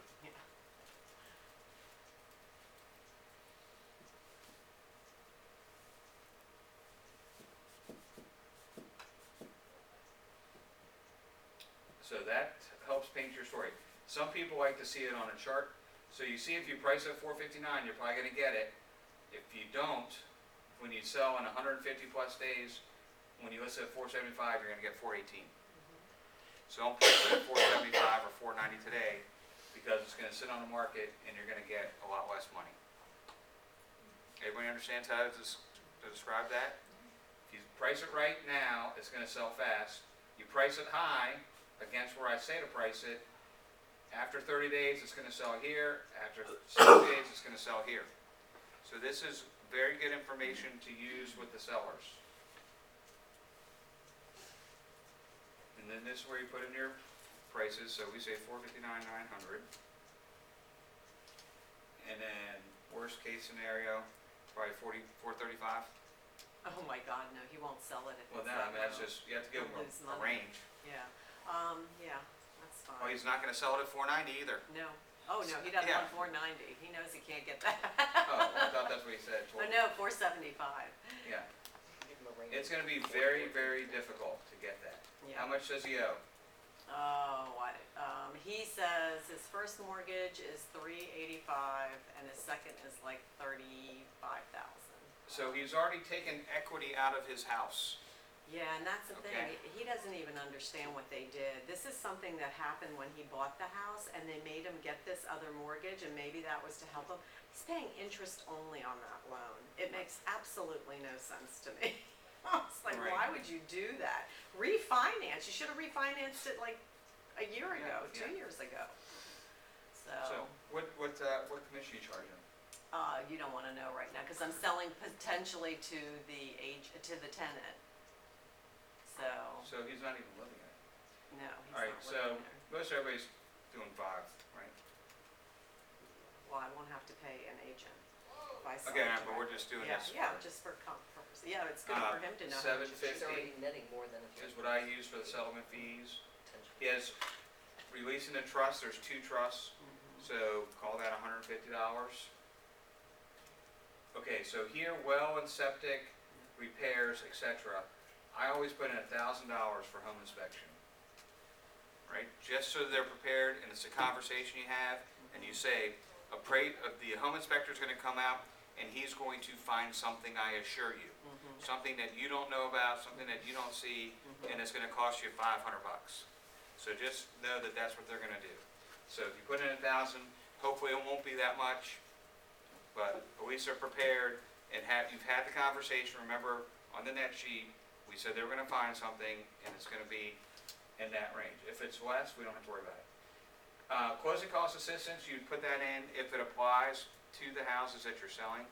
So that helps paint your story. Some people like to see it on a chart. So you see if you price at 459, you're probably gonna get it. If you don't, when you sell in 150 plus days, when you list it at 475, you're gonna get 418. So don't price it at 475 or 490 today, because it's gonna sit on the market and you're gonna get a lot less money. Everybody understands how to describe that? If you price it right now, it's gonna sell fast. You price it high against where I say to price it, after 30 days it's gonna sell here, after 60 days it's gonna sell here. So this is very good information to use with the sellers. And then this is where you put in your prices, so we say 459, 900. And then worst case scenario, probably 435.
Oh my God, no, he won't sell it if
Well,
it's
then, I
that
mean, that's
low.
just, you have to give
He'll
him
lose
a
money.
range.
Yeah, yeah, that's
Well,
fine.
he's not gonna sell it at 490 either.
No, oh no, he doesn't
Yeah.
want 490. He knows he can't get that.
Oh, I thought that's what he said.
Oh no, 475.
Yeah,
Give them a range.
it's gonna be very, very difficult to get that. How
Yeah.
much does he owe?
Oh, he says his first mortgage is 385 and his second is like 35,000.
So he's already taken equity out of his house.
Yeah, and that's the
Okay.
thing, he doesn't even understand what they did. This is something that happened when he bought the house and they made him get this other mortgage and maybe that was to help him. He's paying interest only on that loan. It makes absolutely no sense to me. It's like,
Right.
why would you do that? Refinance, you should have refinanced it like a year ago,
Yeah,
2
yeah.
years ago.
So what commission you charge him?
You don't wanna know right now, cause I'm selling potentially to the tenant. So,
So he's not even living in it.
No, he's not
Alright, so,
working there.
most everybody's doing 5, right?
Well, I won't have to pay an agent if I sell
Okay,
it
but we're
directly.
just doing
Yeah,
this
yeah,
for,
just for purpose. Yeah, it's good for him to know how much it
He's
is.
already netting more than if
is what I use for the settlement fees.
potential.
He has, releasing the trust, there's 2 trusts, so call that $150. Okay, so here, well and septic, repairs, etc. I always put in $1,000 for home inspection. Right, just so they're prepared, and it's a conversation you have, and you say, the home inspector's gonna come out, and he's going to find something, I assure you. Something that you don't know about, something that you don't see, and it's gonna cost you $500. So just know that that's what they're gonna do. So if you put in 1,000, hopefully it won't be that much, but at least they're prepared, and you've had the conversation. Remember, on the net sheet, we said they were gonna find something, and it's gonna be in that range. If it's less, we don't have to worry about it. Closing cost assistance, you'd put that in if it applies to the houses that you're selling.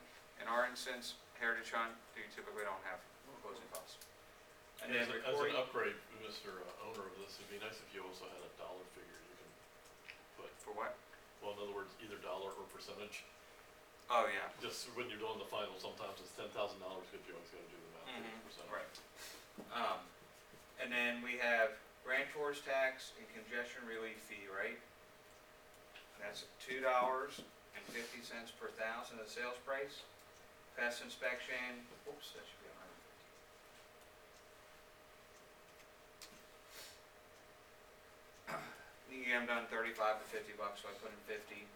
In our instance, Heritage Hunt, you typically don't have closing costs. And then
As an
recording,
upgrade, Mr. Owner of this, it'd be nice if you also had a dollar figure you can put.
for what?
Well, in other words, either dollar or percentage.
Oh, yeah.
Just when you're doing the final, sometimes it's $10,000 because you always gotta do the math,
Mhm,
50%.
right. And then we have grantor's tax and congestion relief fee, right? That's $2.50 per thousand of the sales price. Pest inspection, oops, that should be $150. You can get them done $35 to $50, so I put in 50.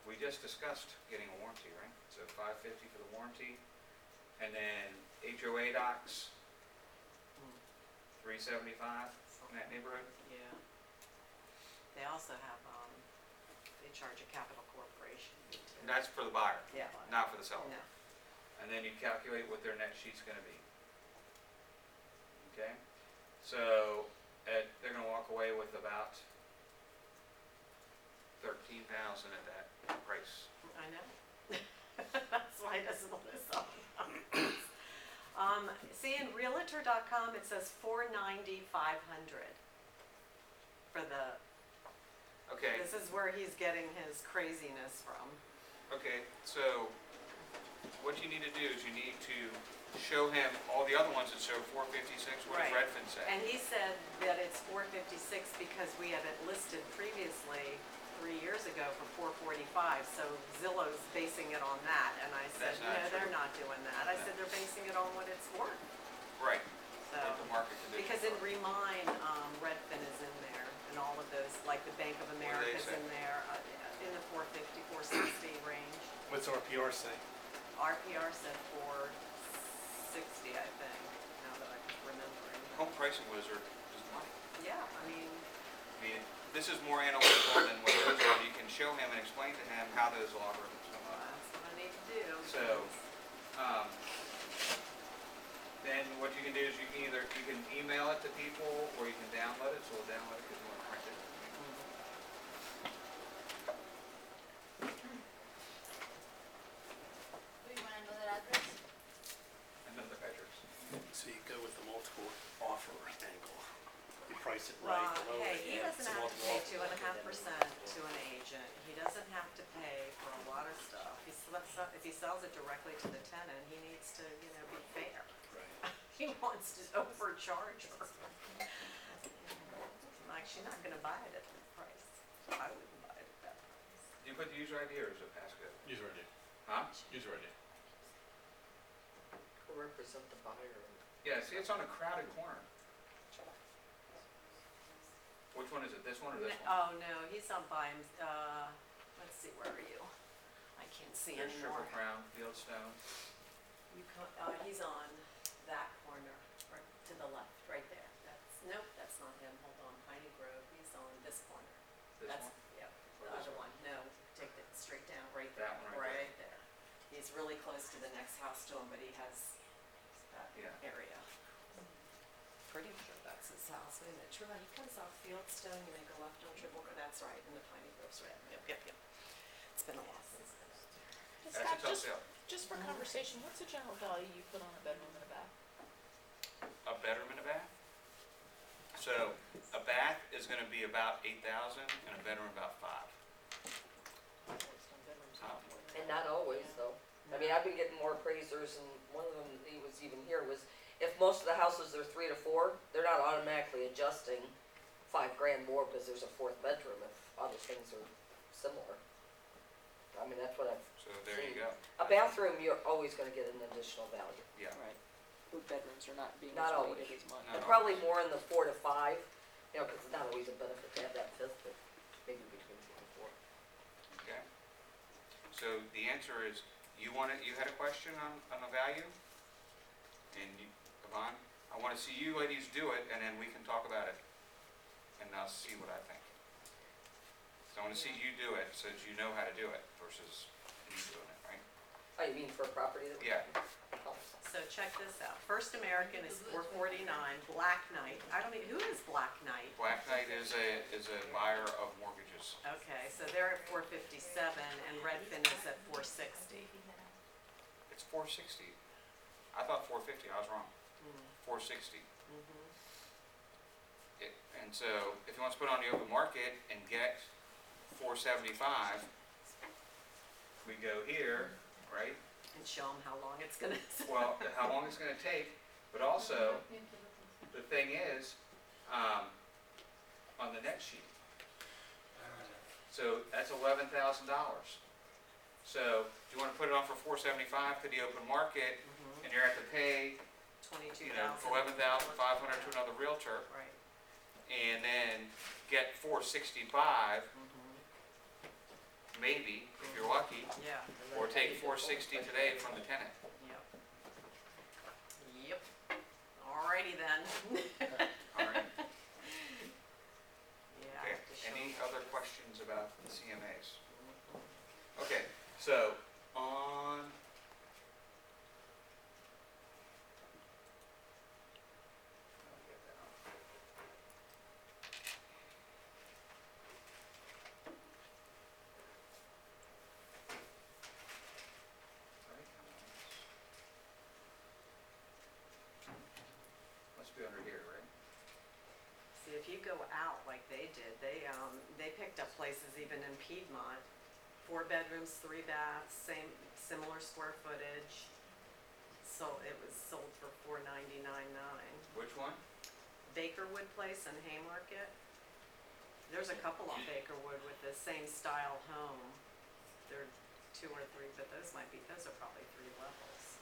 We just discussed getting a warranty, right? So $550 for the warranty. And then HOA docs, $375 in that neighborhood.
Yeah. They also have, they charge a capital corporation fee too.
And that's for the buyer,
Yeah.
not for the seller.
No.
And then you calculate what their net sheet's gonna be. Okay? So, they're gonna walk away with about 13,000 at that price.
I know. That's why he doesn't want to sell them. See, in Realtor.com, it says $490,500 for the,
Okay,
this is where he's getting his craziness from.
okay, so what you need to do is you need to show him all the other ones that show 456, what does
Right.
Redfin say?
And he said that it's 456 because we had it listed previously 3 years ago for 445, so Zillow's basing it on that, and I said,
That's
no,
not
they're
true.
not doing that. I said, they're basing it on what it's worth,
Right,
so.
what the market conditions
Because in
are.
Remind, Redfin is in there, and all of those, like the Bank of
do they
America's
say?
in there, in the 450, 460 range.
What's RPR say?
RPR said 460, I think, now that I'm remembering.
Home pricing wizard is money.
Yeah, I mean,
I mean, this is more analytical than what those are. You can show him and explain to him how those algorithms come up.
that's what I need to do.
So, then what you can do is you can email it to people, or you can download it, so we'll download it because we want to print it.
Do you wanna know that address?
And then the measures.
So you go with the multiple offer angle. You price it
Well,
right, the lower
hey,
it
he
is,
doesn't
the
have to
multiple
pay
offer.
2.5% to an agent. He doesn't have to pay for a lot of stuff. If he sells it directly to the tenant, he needs to, be fair.
Right.
He wants to overcharge her. Like, she's not gonna buy it at that price. I wouldn't buy it at that price.
Do you put the user ID or is it passcode?
User ID,
Huh?
user ID.
Who represent the buyer?
Yeah, see, it's on a crowded corner. Which one is it? This one or this one?
Oh, no, he's not buying, let's see, where are you? I can't see
There's
anymore.
Triple Crown, Fieldstone.
He's on that corner, right to the left, right there. Nope, that's not him, hold on, Piney Grove, he's on this corner.
This
That's,
one?
yep,
Or
the
this
other one, no, take it straight down, right there.
That one right
there. He's really close to the next house to him, but he has that
Yeah.
area. Pretty sure that's his house, isn't it? True, he comes off Fieldstone, you make a left on Triple Grove, that's right, and the Piney Grove's right, yep. It's been a while since then.
That's a
Scott,
tough sale.
just for conversation, what's the general value you put on a bedroom and a bath?
A bedroom and a bath? So a bath is gonna be about 8,000 and a bedroom about 5.
And not always though. I mean, I've been getting more appraisers and one of them, he was even here, was if most of the houses are 3 to 4, they're not automatically adjusting $5,000 more because there's a 4th bedroom if other things are similar. I mean, that's what I've
So there you go.
A bathroom, you're always gonna get an additional value.
Yeah.
Right. Food bedrooms are not being
Not
as
always.
rated as much.
No.
And probably more in the 4 to 5, you know, because it's not always a benefit to have that 5th, but maybe between 4 and 4.
Okay. So the answer is, you had a question on the value? And you, Yvonne, I wanna see you ladies do it, and then we can talk about it. And I'll see what I think. So I wanna see you do it, so that you know how to do it, versus me doing it, right?
Oh, you mean for a property that?
Yeah.
Oh.
So check this out. First American is $449, Black Knight, I don't even, who is Black Knight?
Black Knight is a buyer of mortgages.
Okay, so they're at $457 and Redfin is at $460.
It's 460. I thought 450, I was wrong. 460. And so, if he wants to put it on the open market and get 475, we go here, right?
And show them how long it's gonna.
Well, how long it's gonna take, but also, the thing is, on the next sheet. So, that's $11,000. So, do you wanna put it on for 475 to the open market, and you're at to pay, you know,
22,000.
$11,500 to another realtor,
Right.
and then get 465, maybe, if you're lucky,
Yeah.
or take 460 today from the tenant.
Yep. Yep. Alrighty then.
All right.
Yeah. I
Okay.
have to show
Any
'em.
other questions about the CMAs? Okay, so on. I'll get that on. Right, must be under here, right?
See, if you go out like they did, they picked up places even in Piedmont, 4 bedrooms, 3 baths, similar square footage. So it was sold for $499.9.
Which one?
Bakerwood Place in Haymarket. There's a couple on Bakerwood with the same style home. They're 2 or 3, but those are probably 3 levels.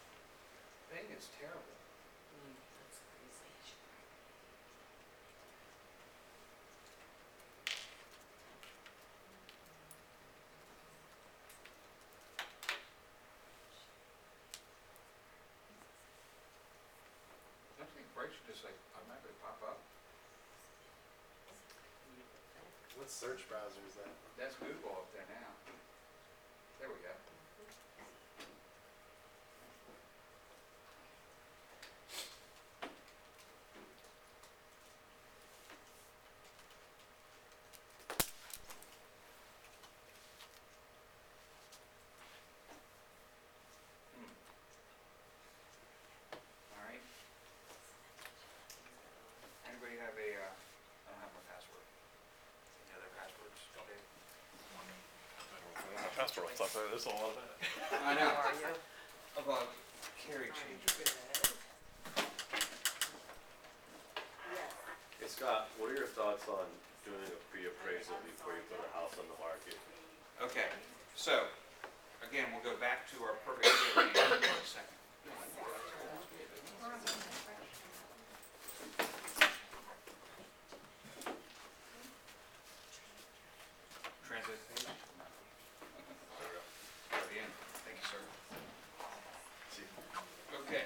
Thing is terrible.
That's crazy.
Don't you think price should just like automatically pop up?
What search browser is that?
That's Google up there now. There we go. All right. Anybody have I don't have my password. Any other passwords? Okay.
Pastoral stuff, there's a lot of that.
I know.
How are you?
About carry changes.
Hey Scott, what are your thoughts on doing a pre-appraisal before you put a house on the market?
Okay, so, again, we'll go back to our perfect fit in a second. Transit page? There we go. Already in. Thank you, sir. Okay.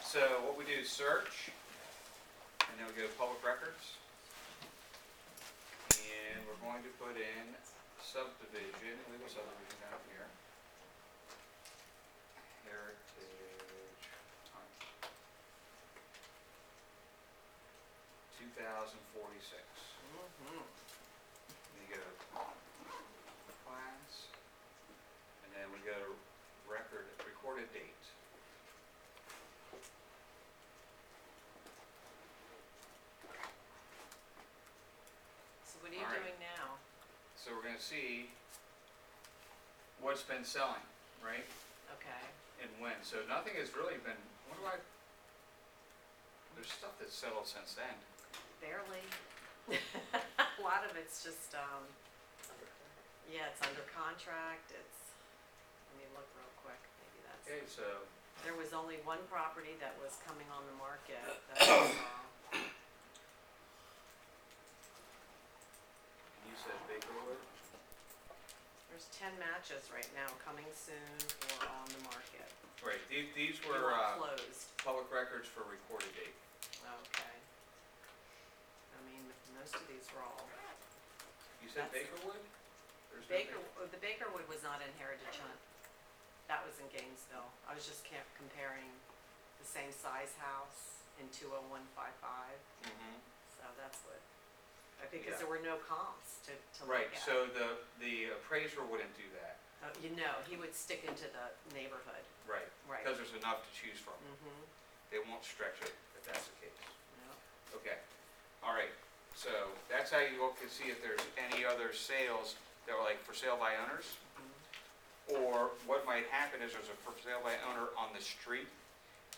So what we do is search, and then we go to public records. And we're going to put in subdivision, legal subdivision down here. Heritage Hunt. 2046. And you go to class, and then we go to recorded date. so we're gonna see what's been selling, right?
Okay.
And when, so nothing has really been, there's stuff that's settled since then.
Barely. A lot of it's just, yeah, it's under contract, let me look real quick, maybe that's.
Okay, so,
There was only one property that was coming on the market that I saw.
you said Bakerwood?
There's 10 matches right now coming soon or on the market.
Right, these
They
were,
weren't closed.
public records for recorded date.
Okay. I mean, most of these were all.
You said
That's-
Bakerwood? There's no
The Bakerwood was not in Heritage Hunt. That was in Gainesville. I was just comparing the same size house in 20155,
Mm-hmm.
so that's what, because
Yeah.
there were no comps to
Right,
look at.
so the appraiser wouldn't do that.
You know, he would stick into the neighborhood,
Right.
right.
Because there's enough to choose from.
Mm-hmm,
They won't stretch it if that's the case.
yeah.
Okay, all right, so that's how you look to see if there's any other sales that were like for sale by owners. Or what might happen is there's a for sale by owner on the street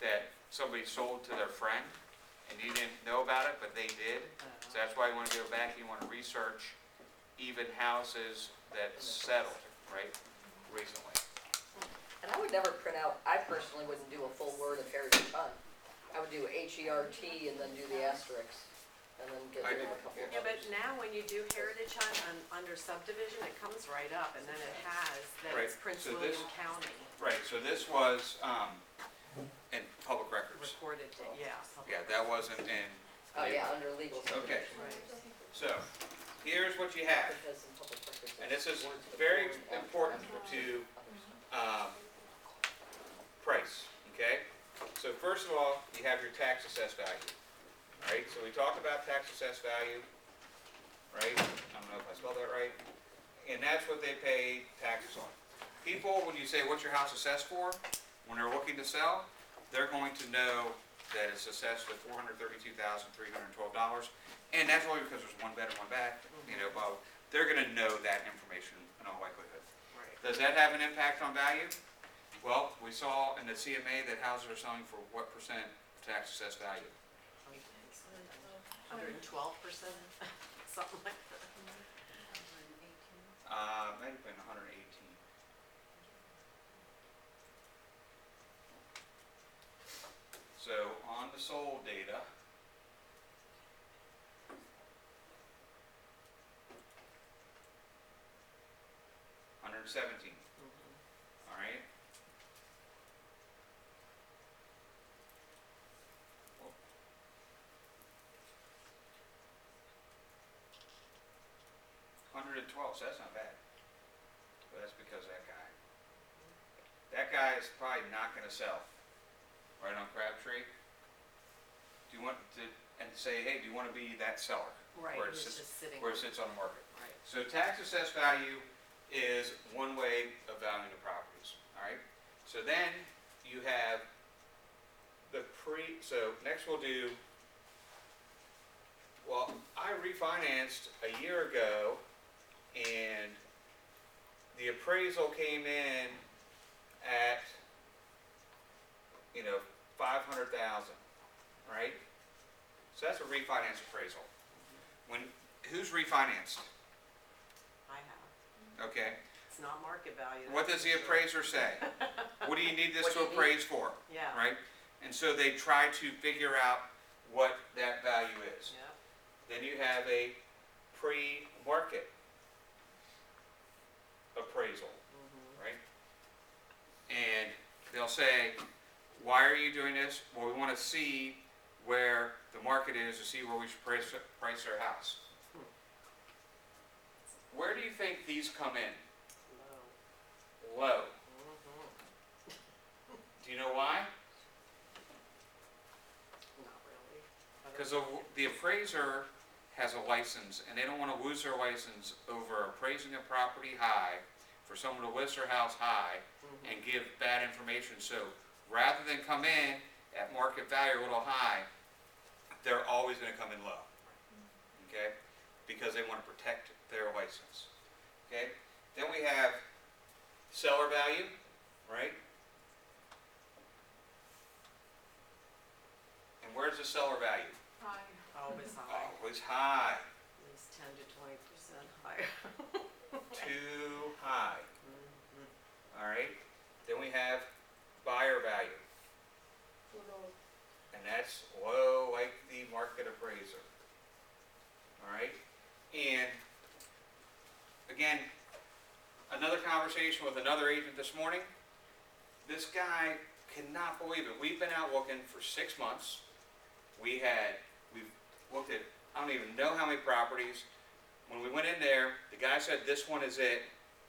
that somebody sold to their friend and you didn't know about it, but they did. So that's why you wanna go back, you wanna research even houses that settled, right, recently.
And I would never print out, I personally wouldn't do a full word of Heritage Hunt. I would do HERT and then do the asterisks, and then get rid of a couple of
Yeah, but
others.
now when you do Heritage Hunt under subdivision, it comes right up, and then it has that it's
Right,
Prince
so
William
this-
County
Right, so this was, in public records.
recorded, yeah.
Yeah, that wasn't in.
Oh, yeah, under legal
Okay.
subdivision.
Right.
So, here's what you have,
Because in public records.
and this is very important to, price, okay? So first of all, you have your tax assessed value, right? So we talked about tax assessed value, right? I don't know if I spelled that right. And that's what they pay taxes on. People, when you say, what's your house assessed for? When they're looking to sell, they're going to know that it's assessed at $432,312. And that's only because there's one bed and one bath, but they're gonna know that information in all likelihood.
Right.
Does that have an impact on value? Well, we saw in the CMA that houses are selling for what percent tax assessed value?
112%, something like that.
Might have been 118. So on the sold data, $117, all right? $112, so that's not bad. But that's because of that guy. That guy is probably not gonna sell, right on Crabtree. Do you want to, and say, hey, do you wanna be that seller?
Right,
Where it
he was
sits-
just sitting.
Where it sits on the market.
Right.
So tax assessed value is one way of valuing the properties, all right? So then you have the so next we'll do, well, I refinanced a year ago and the appraisal came in at, 500,000, right? So that's a refinance appraisal. Who's refinanced?
I have.
Okay,
It's not market value.
what
that's
does the
for sure.
appraiser say? What do you need this
What do
to
you need?
appraise for,
Yeah.
right? And so they try to figure out what that value is.
Yeah.
Then you have a pre-market appraisal, right? And they'll say, why are you doing this? Well, we want to see where the market is to see where we should price our house. Where do you think these come in?
Low.
Low.
Mhm.
Do you know why?
Not really. I don't
Because
know.
the appraiser has a license, and they don't want to lose their license over appraising a property high for someone to list their house high
Mhm.
and give bad information. So rather than come in at market value a little high, they're always going to come in low. Okay? Because they want to protect their license. okay? Then we have seller value, right? And where's the seller value?
Always high,
Always high,
at least 10 to 20% higher.
too high,
Mhm.
all right? Then we have buyer value, and that's low like the market appraiser, all right? And again, another conversation with another agent this morning. This guy cannot believe it. We've been out looking for 6 months. We've looked at, I don't even know how many properties. When we went in there, the guy said this one is it,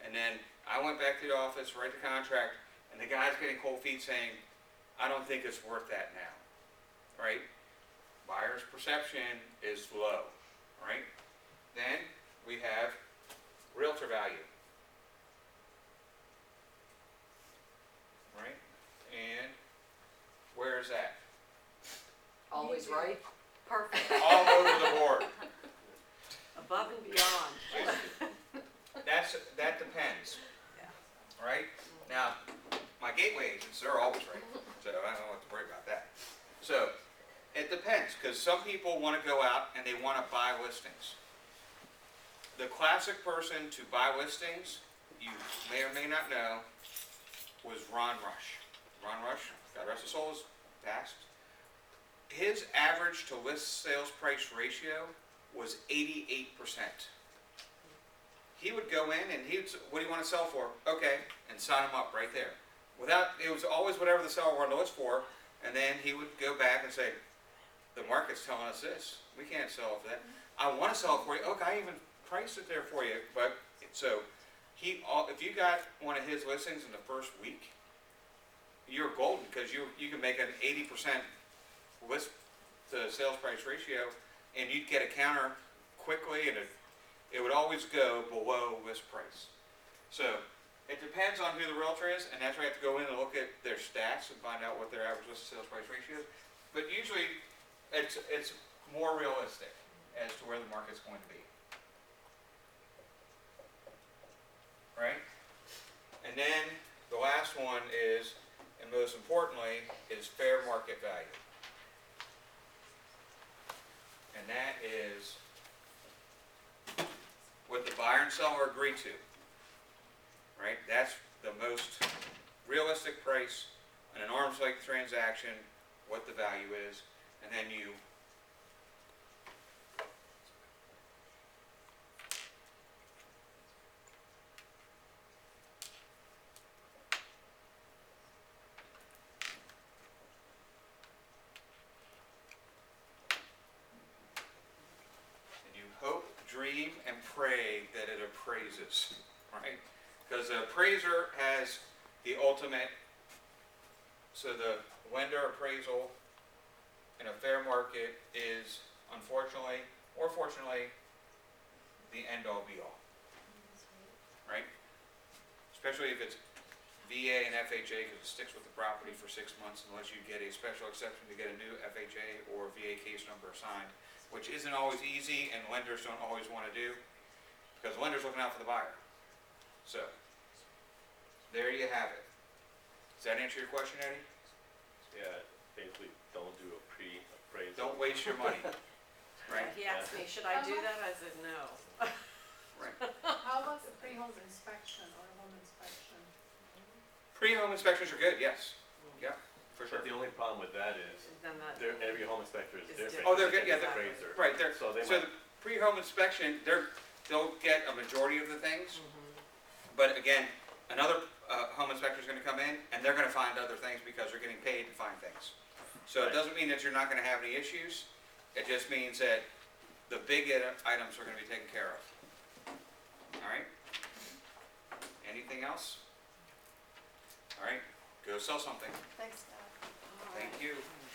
and then I went back to the office, write the contract, and the guy's getting cold feet saying, I don't think it's worth that now, right? Buyer's perception is low, right? Then we have realtor value, right? And where is that?
Always right?
Perfect,
All over the board.
above and beyond.
That depends,
Yeah.
right? Now, my gateway agents, they're always right, so I don't have to worry about that. So, it depends, because some people want to go out and they want to buy listings. The classic person to buy listings, you may or may not know, was Ron Rush. Ron Rush, God rest his soul, is passed. His average to list sales price ratio was 88%. He would go in and he would, what do you want to sell for? Okay, and sign him up right there. It was always whatever the seller wanted to list for, and then he would go back and say, the market's telling us this. We can't sell it for that. I want to sell it for you. Okay, I even priced it there for you. But so if you got one of his listings in the first week, you're golden, because you can make an 80% list to sales price ratio, and you'd get a counter quickly, and it would always go below list price. So it depends on who the realtor is, and that's why you have to go in and look at their stats and find out what their average list to sales price ratio is. But usually it's more realistic as to where the market's going to be. Right? And then the last one is, and most importantly, is fair market value. And that is what the buyer and seller agree to. Right? That's the most realistic price in an arm's length transaction, what the value is, and then you hope, dream, and pray that it appraises, right? Because the appraiser has the ultimate, so the lender appraisal in a fair market is, unfortunately or fortunately, the end-all be-all, right? Especially if it's VA and FHA, because it sticks with the property for 6 months unless you get a special exception to get a new FHA or VA case number assigned, which isn't always easy, and lenders don't always want to do, because the lender's looking out for the buyer. So, there you have it. Does that answer your question, Eddie?
Yeah, basically don't do a pre-appraisal.
Don't waste your money. Right?
He asked me, should I do that? I said, no.
Right.
How about the pre-home inspection or home inspection?
Pre-home inspections are good, yes. Yeah, for sure.
But the only problem with that is,
Then that.
every home inspector is
It's
different.
Oh, they're good,
than
yeah,
the
they're-
appraiser.
Right,
So they
so
might,
the pre-home inspection, they'll get a majority of the things,
Mhm.
but again, another home inspector's gonna come in, and they're gonna find other things because they're getting paid to find things. So it
Right.
doesn't mean that you're not gonna have any issues, it just means that the big items are gonna be taken care of. All right? Anything else? All right, go sell something.
Thanks, Dad.
Thank you.